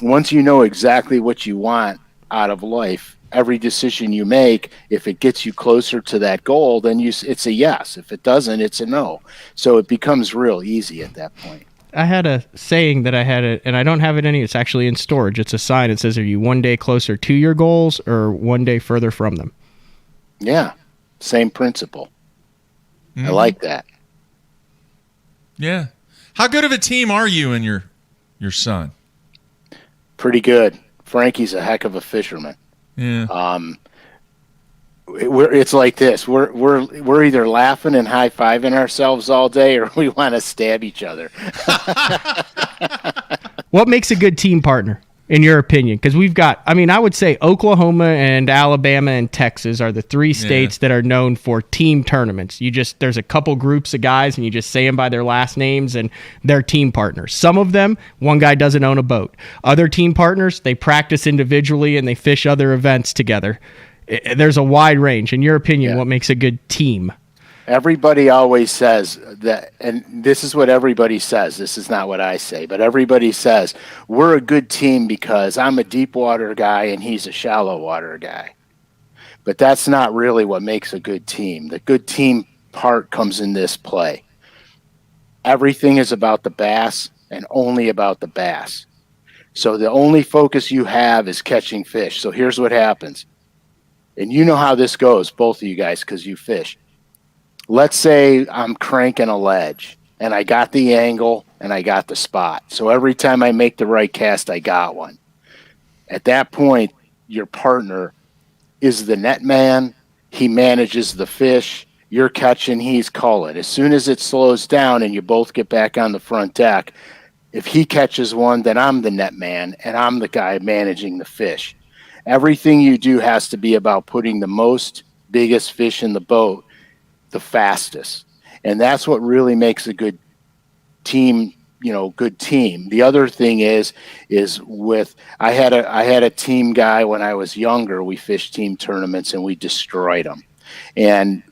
once you know exactly what you want out of life, every decision you make, if it gets you closer to that goal, then it's a yes. If it doesn't, it's a no. So it becomes real easy at that point. I had a saying that and I don't have it it's actually in storage. It's a sign. It says, are you one day closer to your goals or one day further from them? Yeah. Same principle. Mm-hmm. I like that. Yeah. How good of a team are you and your son? Pretty good. Frankie's a heck of a fisherman. Yeah. It's like this. We're either laughing and high-fiving ourselves all day, or we want to stab each other. What makes a good team partner, in your opinion? Because we've got, I would say Oklahoma and Alabama and Texas are the three states that are known for team tournaments. There's a couple groups of guys, and you just say them by their last names, and they're team partners. Some of them, one guy doesn't own a boat. Other team partners, they practice individually and they fish other events together. There's a wide range. In your opinion, what makes a good team? Everybody always says that, and this is what everybody says. This is not what I say, but everybody says, we're a good team because I'm a deep water guy and he's a shallow water guy. But that's not really what makes a good team. The good team part comes in this play. Everything is about the bass and only about the bass. So the only focus you have is catching fish. So here's what happens. And you know how this goes, both of you guys, because you fish. Let's say I'm cranking a ledge, and I got the angle, and I got the spot. So every time I make the right cast, I got one. At that point, your partner is the net man. He manages the fish. You're catching, he's culling. As soon as it slows down and you both get back on the front deck, if he catches one, then I'm the net man, and I'm the guy managing the fish. Everything you do has to be about putting the biggest fish in the boat the fastest. And that's what really makes a good team, good team. The other thing is I had a team guy when I was younger. We fished team tournaments and we destroyed them. And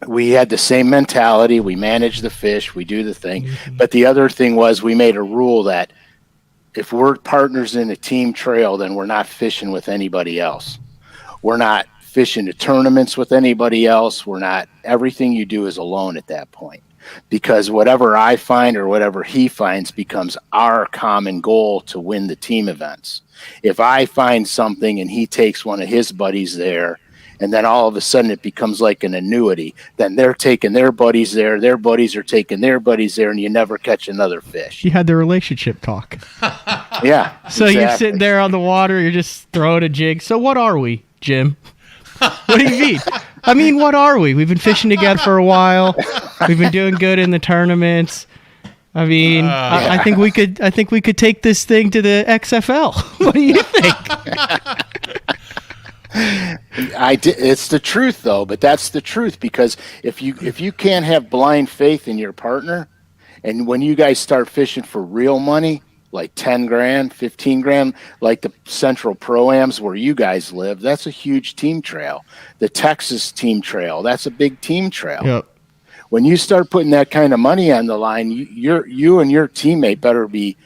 we had the same mentality. We manage the fish, we do the thing. Mm-hmm. But the other thing was, we made a rule that if we're partners in a team trail, then we're not fishing with anybody else. We're not fishing to tournaments with anybody else. Everything you do is alone at that point, because whatever I find or whatever he finds becomes our common goal to win the team events. If I find something and he takes one of his buddies there, and then all of a sudden it becomes like an annuity, then they're taking their buddies there, their buddies are taking their buddies there, and you never catch another fish. You had the relationship talk. Yeah. So exactly. You're sitting there on the water, you're just throwing a jig. So what are we, Jim? What do you mean? What are we? We've been fishing together for a while. We've been doing good in the tournaments. I think we could take this thing to the XFL. What do you think? It's the truth, though. But that's the truth, because if you can't have blind faith in your partner, and when you guys start fishing for real money, like 10 grand, 15 grand, like the Central Pro-Ams where you guys live, that's a huge team trail. The Texas team trail, that's a big team trail. Yep. When you start putting that kind of money on the line, you and your teammate better be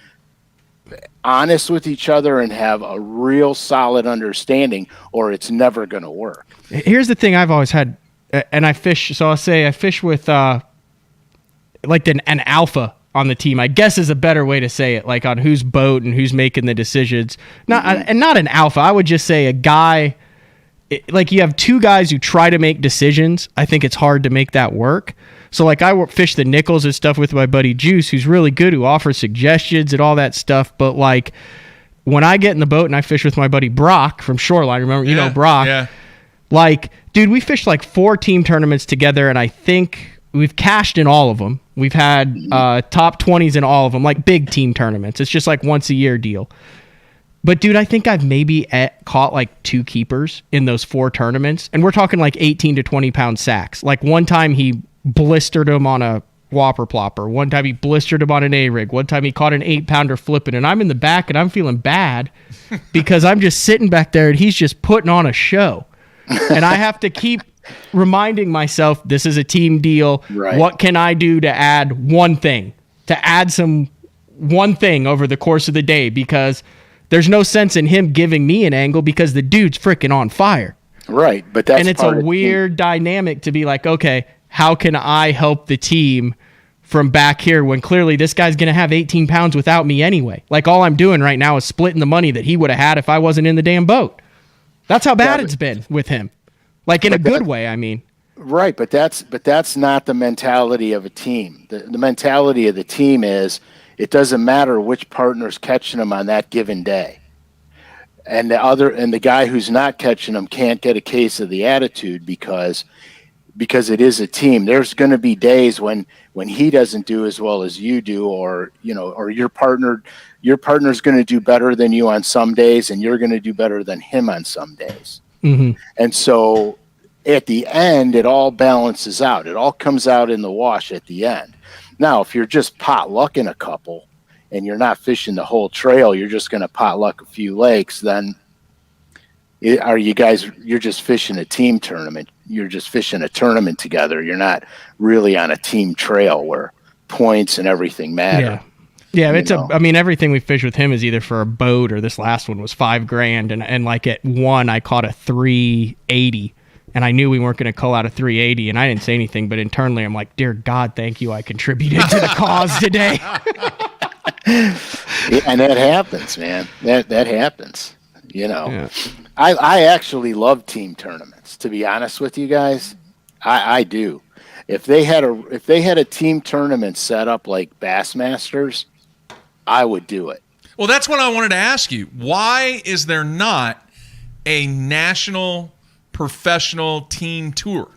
honest with each other and have a real solid understanding, or it's never going to work. Here's the thing I've always had, and I fish. So I'll say I fish with like an alpha on the team, I guess is a better way to say it, like on whose boat and who's making the decisions. And not an alpha. I would just say a guy, like you have two guys who try to make decisions. I think it's hard to make that work. So like I fish the nickels and stuff with my buddy Juice, who's really good, who offers suggestions and all that stuff. But like when I get in the boat and I fish with my buddy Brock from Shoreline, remember, you know Brock, like, dude, we fished like 4 team tournaments together, and I think we've cashed in all of them. We've had top 20s in all of them, like big team tournaments. It's just like once a year deal. But dude, I think I've maybe caught like 2 keepers in those 4 tournaments, and we're talking like 18 to 20 pound sacks. Like one time he blistered him on a whopper plopper. One time he blistered him on an A-rig. One time he caught an 8-pounder flipping, and I'm in the back and I'm feeling bad because I'm just sitting back there and he's just putting on a show. And I have to keep reminding myself, this is a team deal. Right. What can I do to add one thing? To add one thing over the course of the day, because there's no sense in him giving me an angle because the dude's freaking on fire. Right, but that's and it's a weird dynamic to be like, okay, how can I help the team from back here when clearly this guy's going to have 18 pounds without me anyway? Like all I'm doing right now is splitting the money that he would have had if I wasn't in the damn boat. That's how bad it's been with him. Like in a good way, I mean. Right, but that's not the mentality of a team. The mentality of the team is it doesn't matter which partner's catching them on that given day. And the guy who's not catching them can't get a case of the attitude because it is a team. There's going to be days when he doesn't do as well as you do, or your partner's going to do better than you on some days, and you're going to do better than him on some days. Mm-hmm. And so at the end, it all balances out. It all comes out in the wash at the end. Now, if you're just potlucking a couple and you're not fishing the whole trail, you're just going to potluck a few lakes, then you're just fishing a team tournament. You're just fishing a tournament together. You're not really on a team trail where points and everything matter. Yeah, everything we fish with him is either for a boat, or this last one was $5,000, and like at one I caught a 380, and I knew we weren't going to call out a 380, and I didn't say anything, but internally I'm like, dear God, thank you, I contributed to the cause today. Yeah, and that happens, man. That happens. Yeah. I actually love team tournaments, to be honest with you guys. I do. If they had a team tournament set up like Bassmasters, I would do it. Well, that's what I wanted to ask you. Why is there not a national professional team tour?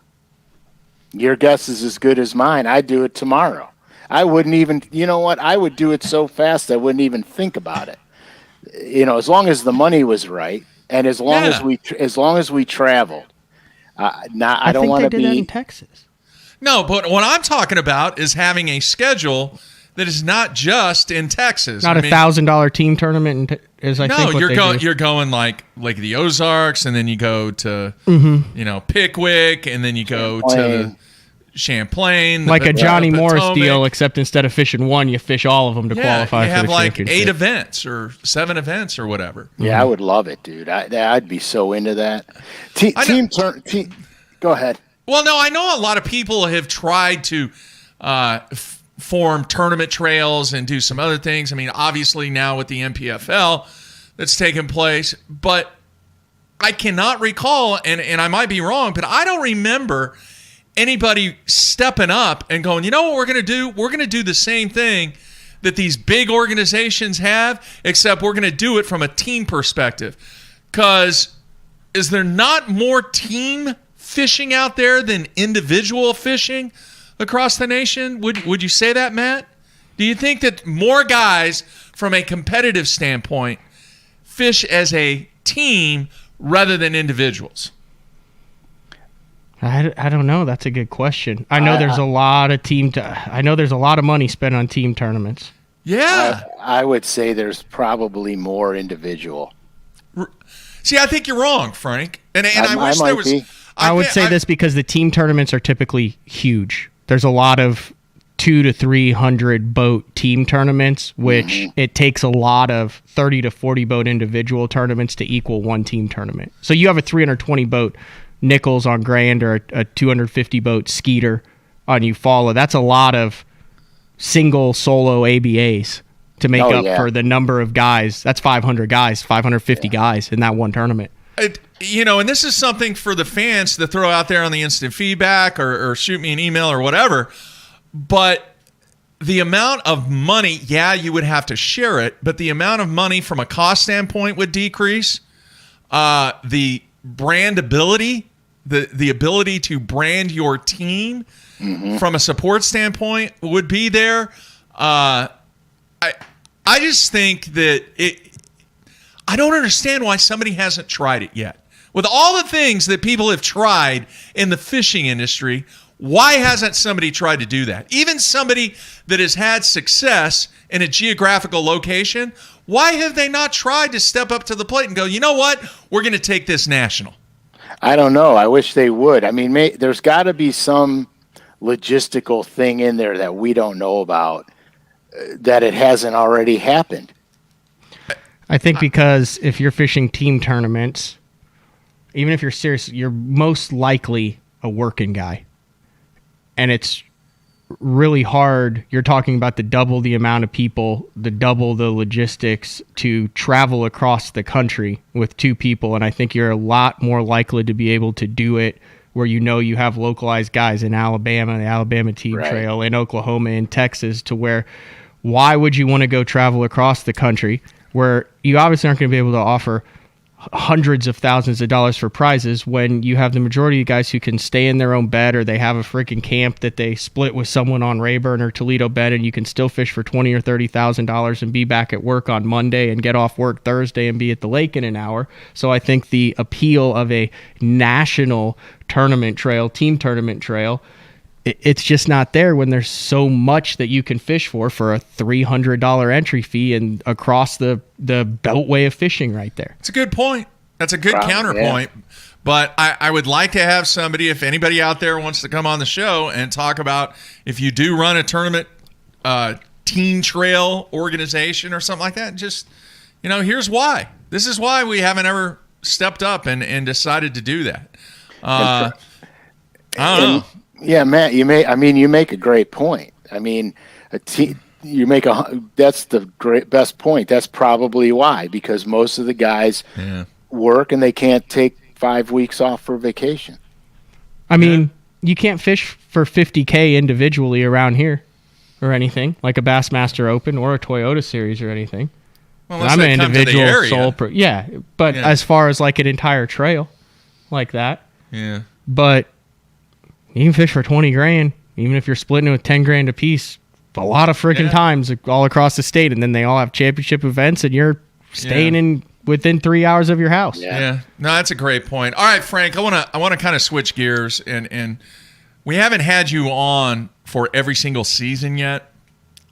Your guess is as good as mine. I'd do it tomorrow. I wouldn't even, you know what? I would do it so fast I wouldn't even think about it. As long as the money was right, and as long as we traveled. I don't want to be. They did that in Texas. No, but what I'm talking about is having a schedule that is not just in Texas. Not $1,000 team tournament, you're going like the Ozarks, and then you go to Pickwick, and then you go to the Champlain, like a Johnny Morris deal, except instead of fishing one, you fish all of them to qualify. You have for the like championship. 8 events or 7 events or whatever. Yeah, I would love it, dude. I'd be so into that. Go ahead. Well, no, I know a lot of people have tried to form tournament trails and do some other things. I mean, obviously now with the MPFL that's taken place, but I cannot recall, and I might be wrong, but I don't remember anybody stepping up and going, you know what we're going to do? We're going to do the same thing that these big organizations have, except we're going to do it from a team perspective. Because is there not more team fishing out there than individual fishing across the nation? Would you say that, Matt? Do you think that more guys from a competitive standpoint fish as a team rather than individuals? I don't know. That's a good question. I know there's a lot of I know there's a lot of money spent on team tournaments. Yeah. I would say there's probably more individual. See, I think you're wrong, Frank. And I wish there was. I would say this because the team tournaments are typically huge. There's a lot of 200 to 300 boat team tournaments, which it takes a lot of 30 to 40 boat individual tournaments to equal one team tournament. So you have a 320 boat Nichols on Grand or a 250 boat Skeeter on Eufaula. That's a lot of single solo ABAs to make up for the number of guys. That's 500 guys, 550 guys in that one tournament. And this is something for the fans to throw out there on the instant feedback or shoot me an email or whatever. But the amount of money, you would have to share it, but the amount of money from a cost standpoint would decrease. The brandability, the ability to brand your team from a support standpoint would be there. I just think that I don't understand why somebody hasn't tried it yet. With all the things that people have tried in the fishing industry, why hasn't somebody tried to do that? Even somebody that has had success in a geographical location, why have they not tried to step up to the plate and go, you know what, we're going to take this national? I don't know. I wish they would. I mean, there's got to be some logistical thing in there that we don't know about, that it hasn't already happened. I think because if you're fishing team tournaments, even if you're serious, you're most likely a working guy. And it's really hard. You're talking about double the amount of people, double the logistics to travel across the country with two people. And I think you're a lot more likely to be able to do it where you have localized guys in Alabama, the Alabama Team Trail, in Oklahoma, in Texas, to where why would you want to go travel across the country where you obviously aren't going to be able to offer hundreds of thousands of dollars for prizes when you have the majority of guys who can stay in their own bed, or they have a freaking camp that they split with someone on Rayburn or Toledo Bed, and you can still fish for $20,000 or $30,000 and be back at work on Monday and get off work Thursday and be at the lake in an hour. So I think the appeal of a national tournament trail, team tournament trail, it's just not there when there's so much that you can fish for a $300 entry fee and across the beltway of fishing right there. It's a good point. That's a good counterpoint. Yeah. But I would like to have somebody, if anybody out there wants to come on the show and talk about if you do run a tournament team trail organization or something like that, just, here's why. This is why we haven't ever stepped up and decided to do that. I don't know. Yeah, Matt, you make a great point. I mean, that's the best point. That's probably why, because most of the guys work and they can't take 5 weeks off for vacation. I mean, you can't fish for $50K individually around here or anything, like a Bassmaster Open or a Toyota Series or anything. Well, I'm an individual sole pro. But as far as like an entire trail like that. Yeah. But you can fish for $20,000, even if you're splitting it with $10,000 a piece, a lot of freaking times all across the state. And then they all have championship events and you're staying in within 3 hours of your house. Yeah. No, that's a great point. All right, Frank, I want to kind of switch gears, and we haven't had you on for every single season yet,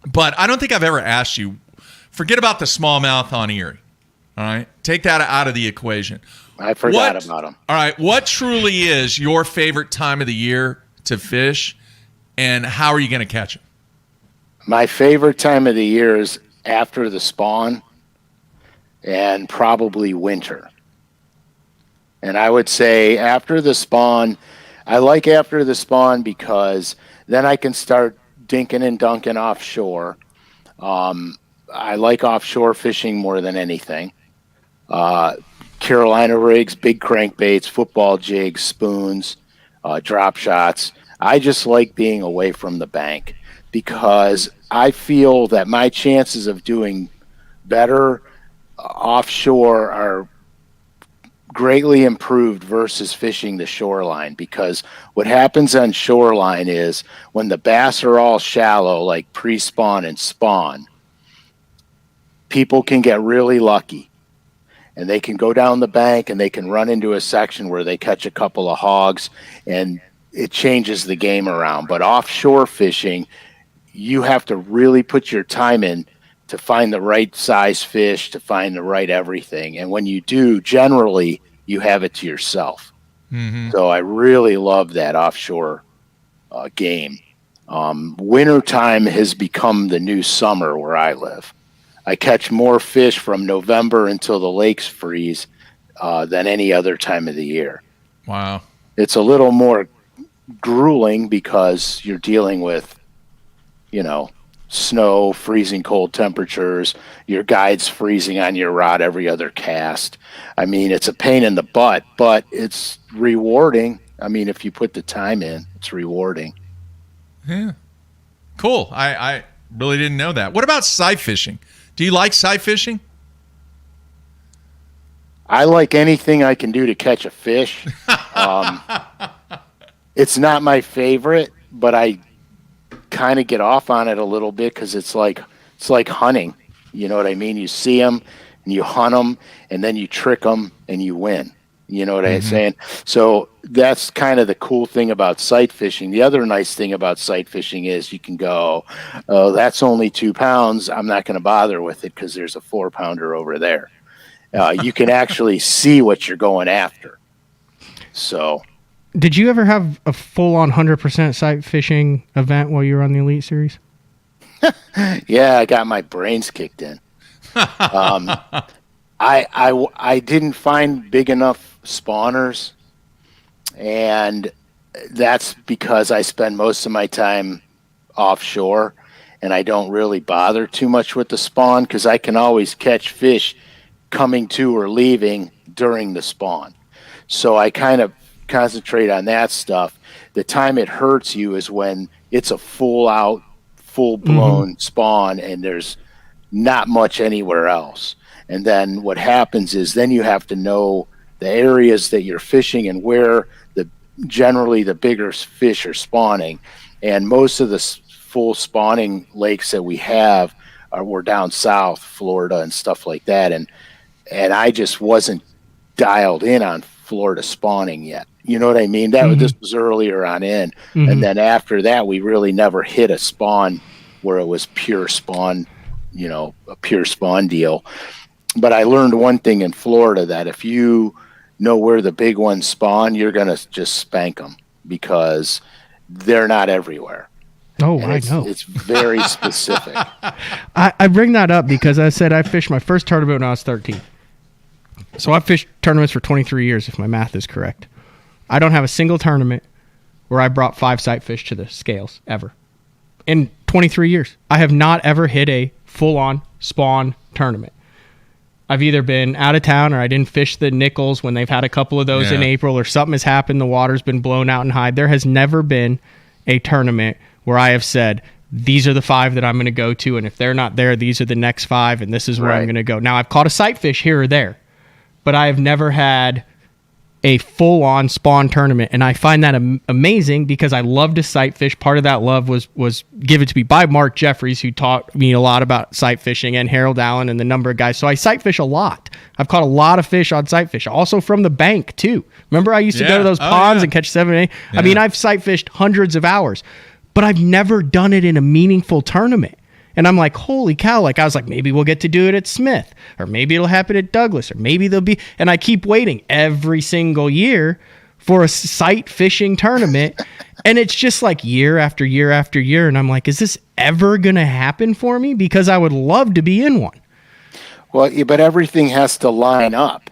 but I don't think I've ever asked you, forget about the smallmouth on Erie. All right. Take that out of the equation. I forgot about them. All right. What truly is your favorite time of the year to fish, and how are you going to catch them? My favorite time of the year is after the spawn and probably winter. And I would say after the spawn, I like after the spawn because then I can start dinking and dunking offshore. I like offshore fishing more than anything. Carolina rigs, big crankbaits, football jigs, spoons, drop shots. I just like being away from the bank because I feel that my chances of doing better offshore are greatly improved versus fishing the shoreline, because what happens on shoreline is when the bass are all shallow, like pre-spawn and spawn, people can get really lucky. And they can go down the bank and they can run into a section where they catch a couple of hogs, and it changes the game around. But offshore fishing, you have to really put your time in to find the right size fish, to find the right everything. And when you do, generally, you have it to yourself. Mm-hmm. So I really love that offshore game. Wintertime has become the new summer where I live. I catch more fish from November until the lakes freeze than any other time of the year. Wow. It's a little more grueling because you're dealing with, snow, freezing cold temperatures, your guide's freezing on your rod every other cast. I mean, it's a pain in the butt, but it's rewarding. I mean, if you put the time in, it's rewarding. Yeah. Cool. I really didn't know that. What about sight fishing? Do you like sight fishing? I like anything I can do to catch a fish. It's not my favorite, but I kind of get off on it a little bit because it's like hunting. You know what I mean? You see them and you hunt them, and then you trick them and you win. You know what I'm saying? So that's kind of the cool thing about sight fishing. The other nice thing about sight fishing is you can go, oh, that's only 2 pounds. I'm not going to bother with it because there's a 4-pounder over there. You can actually see what you're going after. So, did you ever have a full-on 100% sight fishing event while you were on the Elite Series? Yeah, I got my brains kicked in. I didn't find big enough spawners, and that's because I spend most of my time offshore, and I don't really bother too much with the spawn because I can always catch fish coming to or leaving during the spawn. So I kind of concentrate on that stuff. The time it hurts you is when it's a full-blown spawn and there's not much anywhere else. And then what happens is then you have to know the areas that you're fishing and where generally the bigger fish are spawning. And most of the full spawning lakes that we have were down south, Florida and stuff like that. And I just wasn't dialed in on Florida spawning yet. You know what I mean? This was earlier on in. And then after that, we really never hit a spawn where it was pure spawn, a pure spawn deal. But I learned one thing in Florida, that if you know where the big ones spawn, you're going to just spank them because they're not everywhere. Oh, I know. It's very specific. I bring that up because I said I fished my first tournament when I was 13. So I've fished tournaments for 23 years, if my math is correct. I don't have a single tournament where I brought 5 sight fish to the scales, ever. In 23 years. I have not ever hit a full-on spawn tournament. I've either been out of town or I didn't fish the Nichols when they've had a couple of those in April, or something has happened, the water's been blown out and high. There has never been a tournament where I have said, these are the 5 that I'm going to go to, and if they're not there, these are the next 5, and this is where I'm going to go. Now, I've caught a sight fish here or there, but I have never had a full-on spawn tournament, and I find that amazing because I love to sight fish. Part of that love was given to me by Mark Jeffries, who taught me a lot about sight fishing, and Harold Allen and the number of guys. So I sight fish a lot. I've caught a lot of fish on sight fish, also from the bank too. Remember I used to go to those ponds and catch 7 and 8? Yeah. I mean, I've sight fished hundreds of hours, but I've never done it in a meaningful tournament. And I'm like, holy cow. Like, I was like, maybe we'll get to do it at Smith, or maybe it'll happen at Douglas, or maybe there'll be, and I keep waiting every single year for a sight fishing tournament. And it's just like year after year after year. And I'm like, is this ever going to happen for me? Because I would love to be in one. Well, but everything has to line up.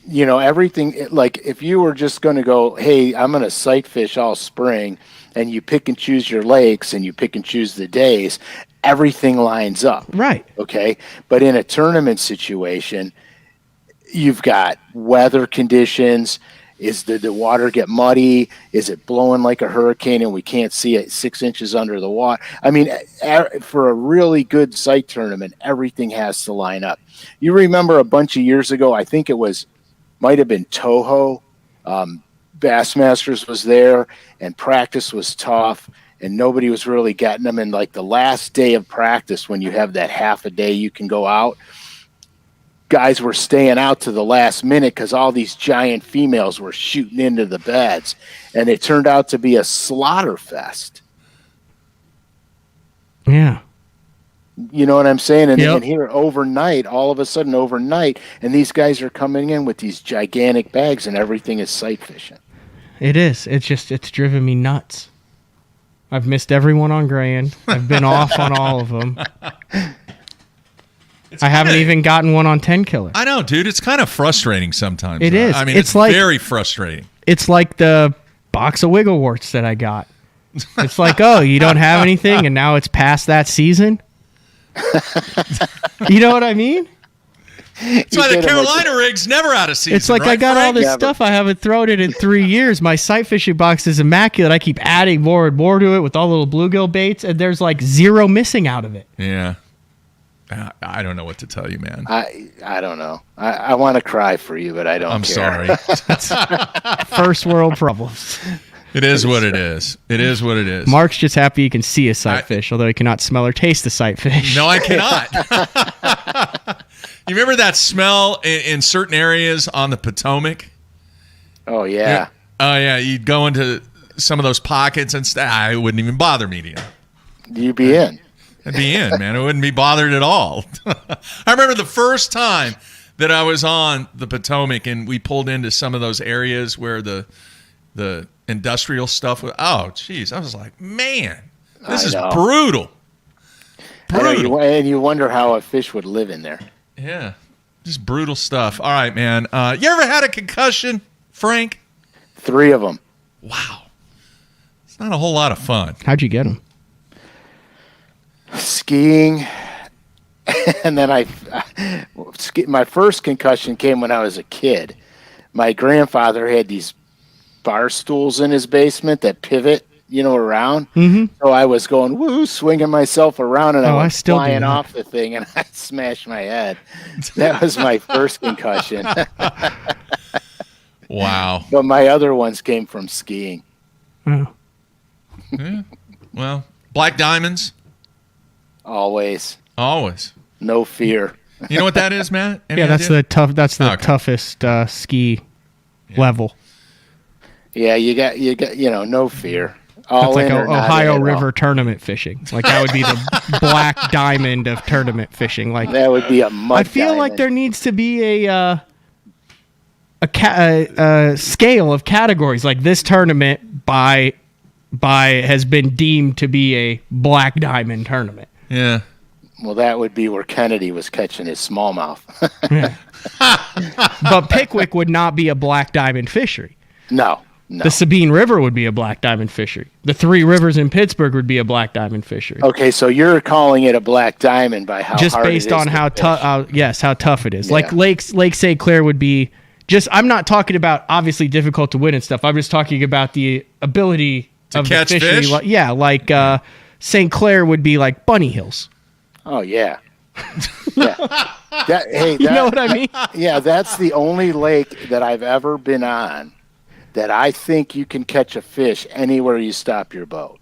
Everything, like if you were just going to go, hey, I'm going to sight fish all spring, and you pick and choose your lakes and you pick and choose the days, everything lines up. Right. Okay. But in a tournament situation, you've got weather conditions. Is the water get muddy? Is it blowing like a hurricane and we can't see it 6 inches under the water? I mean, for a really good sight tournament, everything has to line up. You remember a bunch of years ago, I think might have been Toho. Bassmasters was there and practice was tough and nobody was really getting them. And like the last day of practice, when you have that half a day you can go out, guys were staying out to the last minute because all these giant females were shooting into the beds, and it turned out to be a slaughter fest. Yeah. You know what I'm saying? And then here overnight, all of a sudden overnight, and these guys are coming in with these gigantic bags and everything is sight fishing. It is. It's driven me nuts. I've missed everyone on Grand. I've been off on all of them. I haven't even gotten one on 10 killer. I know, dude. It's kind of frustrating sometimes. It is. I mean, it's like, very frustrating. It's like the box of wiggle warts that I got. It's like, oh, you don't have anything, and now it's past that season. You know what I mean? That's why the Carolina rig's never out of season. It's like, right, I got Frank? all this stuff I haven't thrown in 3 years. My sight fishing box is immaculate. I keep adding more and more to it with all little bluegill baits, and there's like zero missing out of it. Yeah. I don't know what to tell you, man. I don't know. I want to cry for you, but I don't I'm care. sorry. First world problems. It is what it is. It is what it is. Mark's just happy he can see a sight fish, although he cannot smell or taste the sight fish. No, I cannot. You remember that smell in certain areas on the Potomac? Oh, yeah. Oh, yeah. You'd go into some of those pockets and it wouldn't even bother me. You'd be in. I'd be in, man. I wouldn't be bothered at all. I remember the first time that I was on the Potomac and we pulled into some of those areas where the industrial stuff was. Oh, geez. I was like, man, this is brutal. Brutal. And you wonder how a fish would live in there. Yeah. Just brutal stuff. All right, man. You ever had a concussion, Frank? 3 of them. Wow. It's not a whole lot of fun. How'd you get them? Skiing. And then my first concussion came when I was a kid. My grandfather had these bar stools in his basement that pivot, around. Mm-hmm. So I was going, woo, swinging myself around, and I went flying off the thing, and I smashed my head. That was my first concussion. Wow. But my other ones came from skiing. Oh. Yeah. Well, black diamonds? Always. Always. No fear. You know what that is, Matt? Yeah, that's the toughest ski level. Yeah, you got no fear. That's like Ohio River tournament fishing. Like that would be the black diamond of tournament fishing. Like that would be a mud I feel diamond. like there needs to be a scale of categories. Like this tournament by has been deemed to be a black diamond tournament. Yeah. Well, that would be where Kennedy was catching his smallmouth. Yeah. But Pickwick would not be a black diamond fishery. No. The Sabine River would be a black diamond fishery. The Three Rivers in Pittsburgh would be a black diamond fishery. Okay, so you're calling it a black diamond by how just hard based it is on how tough. Yes, how tough it is. Yeah. Like Lake St. Clair would be just. I'm not talking about obviously difficult to win and stuff. I'm just talking about the ability to catch the fishery. Fish? Yeah, like St. Clair would be like Bunny Hills. Oh yeah. Yeah. You know what I mean? Yeah, that's the only lake that I've ever been on that I think you can catch a fish anywhere you stop your boat.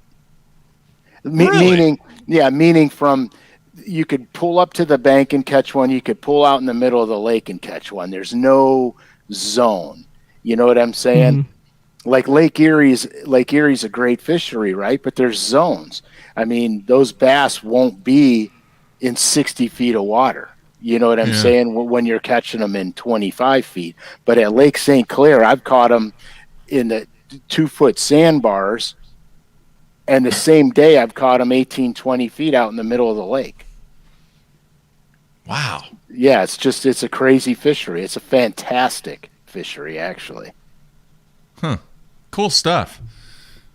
Really? Meaning from you could pull up to the bank and catch one. You could pull out in the middle of the lake and catch one. There's no zone. You know what I'm saying? Mm-hmm. Like Lake Erie's a great fishery, right? But there's zones. I mean, those bass won't be in 60 feet of water. You know what I'm saying? When you're catching them in 25 feet. But at Lake St. Clair, I've caught them in the 2-foot sandbars, and the same day I've caught them 18, 20 feet out in the middle of the lake. Wow. Yeah, it's a crazy fishery. It's a fantastic fishery, actually. Huh. Cool stuff.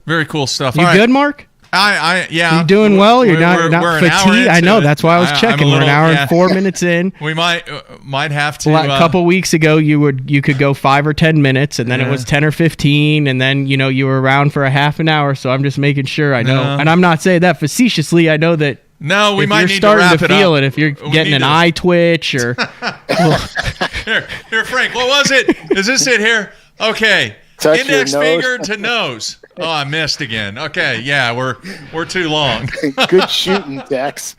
Very cool stuff. You good, Mark? Yeah. You doing well? You're not fatigued? I know. That's why I was checking. We're an hour and 4 minutes in. We might have to. A couple weeks ago, you could go 5 or 10 minutes, and then it was 10 or 15, and then you were around for a half an hour. So I'm just making sure I know, and I'm not saying that facetiously. I know that. No, we might need to wrap it up. You're starting to feel it if you're getting an eye twitch or. Here, Frank. What was it? Is this it here? Okay. Touch Index your nose. finger to nose. Oh, I missed again. Okay, yeah, we're too long. Good shooting, Dex.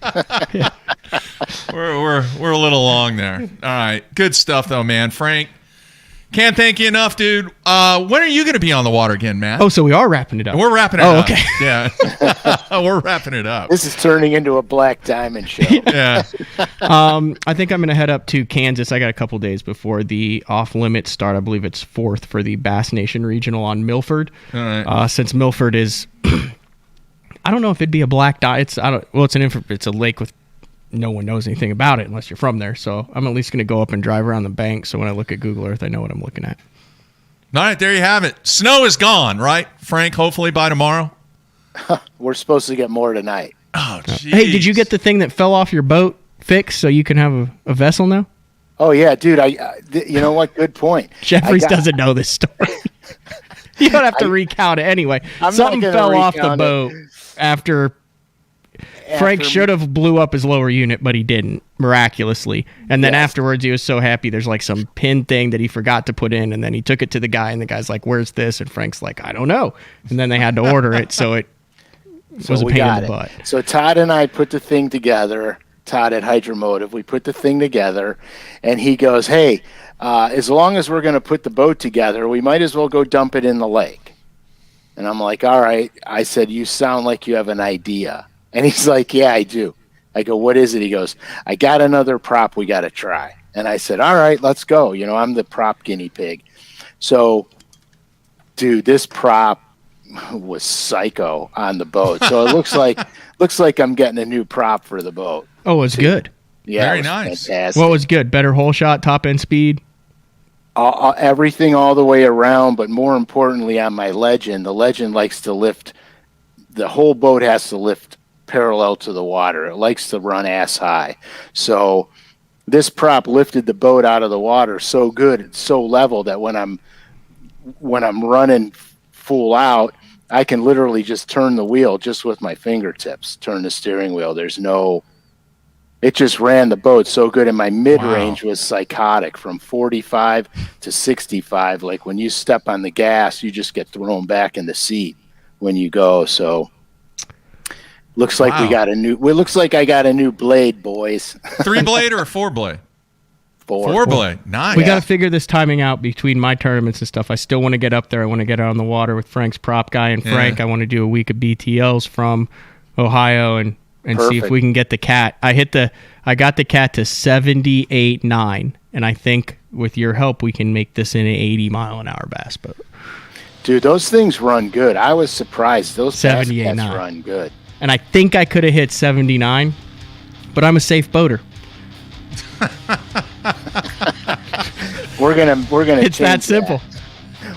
we're a little long there. All right, good stuff though, man. Frank, can't thank you enough, dude. When are you going to be on the water again, Matt? Oh, so we are wrapping it up. We're wrapping it up. Oh, okay. Yeah, we're wrapping it up. This is turning into a black diamond show. Yeah. I think I'm going to head up to Kansas. I got a couple days before the off-limit start. I believe it's 4th for the Bass Nation Regional on Milford. All right. Since Milford is I don't know if it'd be a black dye. It's a lake with no one knows anything about it unless you're from there. So I'm at least going to go up and drive around the bank. So when I look at Google Earth, I know what I'm looking at. All right, there you have it. Snow is gone, right, Frank? Hopefully by tomorrow. We're supposed to get more tonight. Oh, geez. Hey, did you get the thing that fell off your boat fixed so you can have a vessel now? Oh yeah, dude. You know what? Good point. Jeffries doesn't know this story. You don't have to recount it anyway. Something fell off the boat after Frank should have blew up his lower unit, but he didn't, miraculously. And then afterwards, he was so happy. There's like some pin thing that he forgot to put in, and then he took it to the guy, and the guy's like, "Where's this?" And Frank's like, "I don't know." And then they had to order it, so it was a pain in the butt. So Todd and I put the thing together. Todd at Hydromotive, we put the thing together, and he goes, "Hey, as long as we're going to put the boat together, we might as well go dump it in the lake." And I'm like, "All right." I said, "You sound like you have an idea." And he's like, "Yeah, I do." I go, "What is it?" He goes, "I got another prop we got to try." And I said, "All right, let's go." You know, I'm the prop guinea pig. So, dude, this prop was psycho on the boat. So it looks like I'm getting a new prop for the boat. Oh, it's good. Yeah, very nice. Fantastic. What was good? Better hole shot, top end speed? Everything all the way around, but more importantly on my Legend. The Legend likes to lift, the whole boat has to lift parallel to the water. It likes to run ass high. So this prop lifted the boat out of the water so good, it's so level that when I'm running full out, I can literally just turn the wheel just with my fingertips, turn the steering wheel. It just ran the boat so good, and my mid-range was psychotic from 45 to 65. Like when you step on the gas, you just get thrown back in the seat when you go. So looks like looks like I got a new blade, boys. 3-blade or a 4-blade? 4-blade. Nice. We got to figure this timing out between my tournaments and stuff. I still want to get up there. I want to get out on the water with Frank's prop guy and Frank. I want to do a week of BTLs from Ohio and see if we can get the cat. I got the cat to 78.9, and I think with your help we can make this in an 80-mile-an-hour bass boat. Dude, those things run good. I was surprised. Those bass cats run good. And I think I could have hit 79, but I'm a safe boater. We're gonna. It's that simple.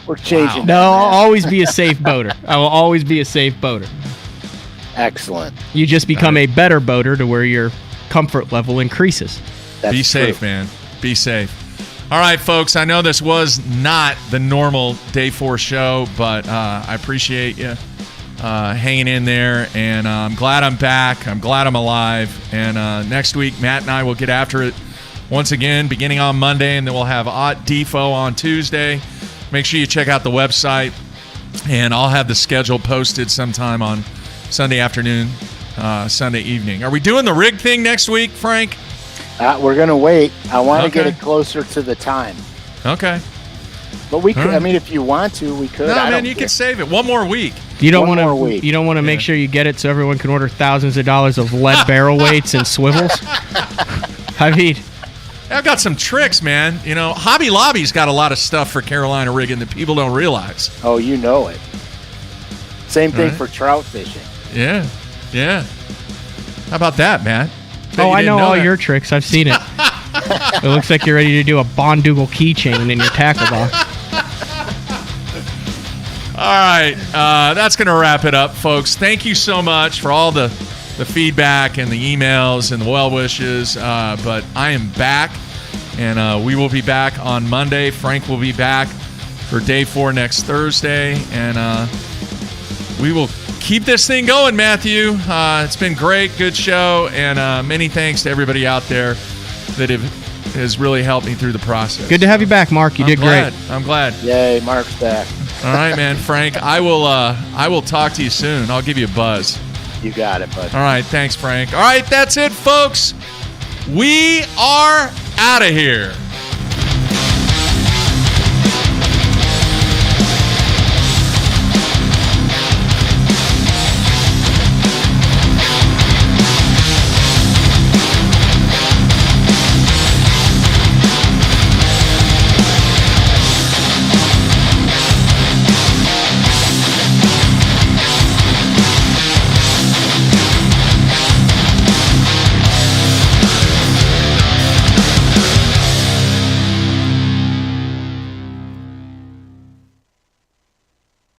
We're changing. No, I'll always be a safe boater. I will always be a safe boater. Excellent. You just become a better boater to where your comfort level increases. Be safe, man. Be safe. All right, folks. I know this was not the normal Day 4 show, but I appreciate you hanging in there, and I'm glad I'm back. I'm glad I'm alive. And next week, Matt and I will get after it once again, beginning on Monday, and then we'll have Ott Defo on Tuesday. Make sure you check out the website, and I'll have the schedule posted sometime on Sunday afternoon, Sunday evening. Are we doing the rig thing next week, Frank? We're going to wait. I want to get it closer to the time. Okay. But we could, I mean, if you want to, we could. No, man, you can save it. One more week. You don't want to. You don't want to make sure you get it so everyone can order thousands of dollars of lead barrel weights and swivels. I mean, I've got some tricks, man. You know, Hobby Lobby's got a lot of stuff for Carolina rigging that people don't realize. Oh, you know it. Same thing for trout fishing. Yeah. How about that, Matt? I know all your tricks. I've seen it. It looks like you're ready to do a Bondugal keychain in your tackle box. All right. That's going to wrap it up, folks. Thank you so much for all the feedback and the emails and the well wishes. But I am back, and we will be back on Monday. Frank will be back for Day 4 next Thursday, and we will keep this thing going, Matthew. It's been great, good show, and many thanks to everybody out there that has really helped me through the process. Good to have you back, Mark. You did great. I'm glad. Yay, Mark's back. All right, man, Frank. I will talk to you soon. I'll give you a buzz. You got it, bud. All right, thanks, Frank. All right, that's it, folks. We are out of here.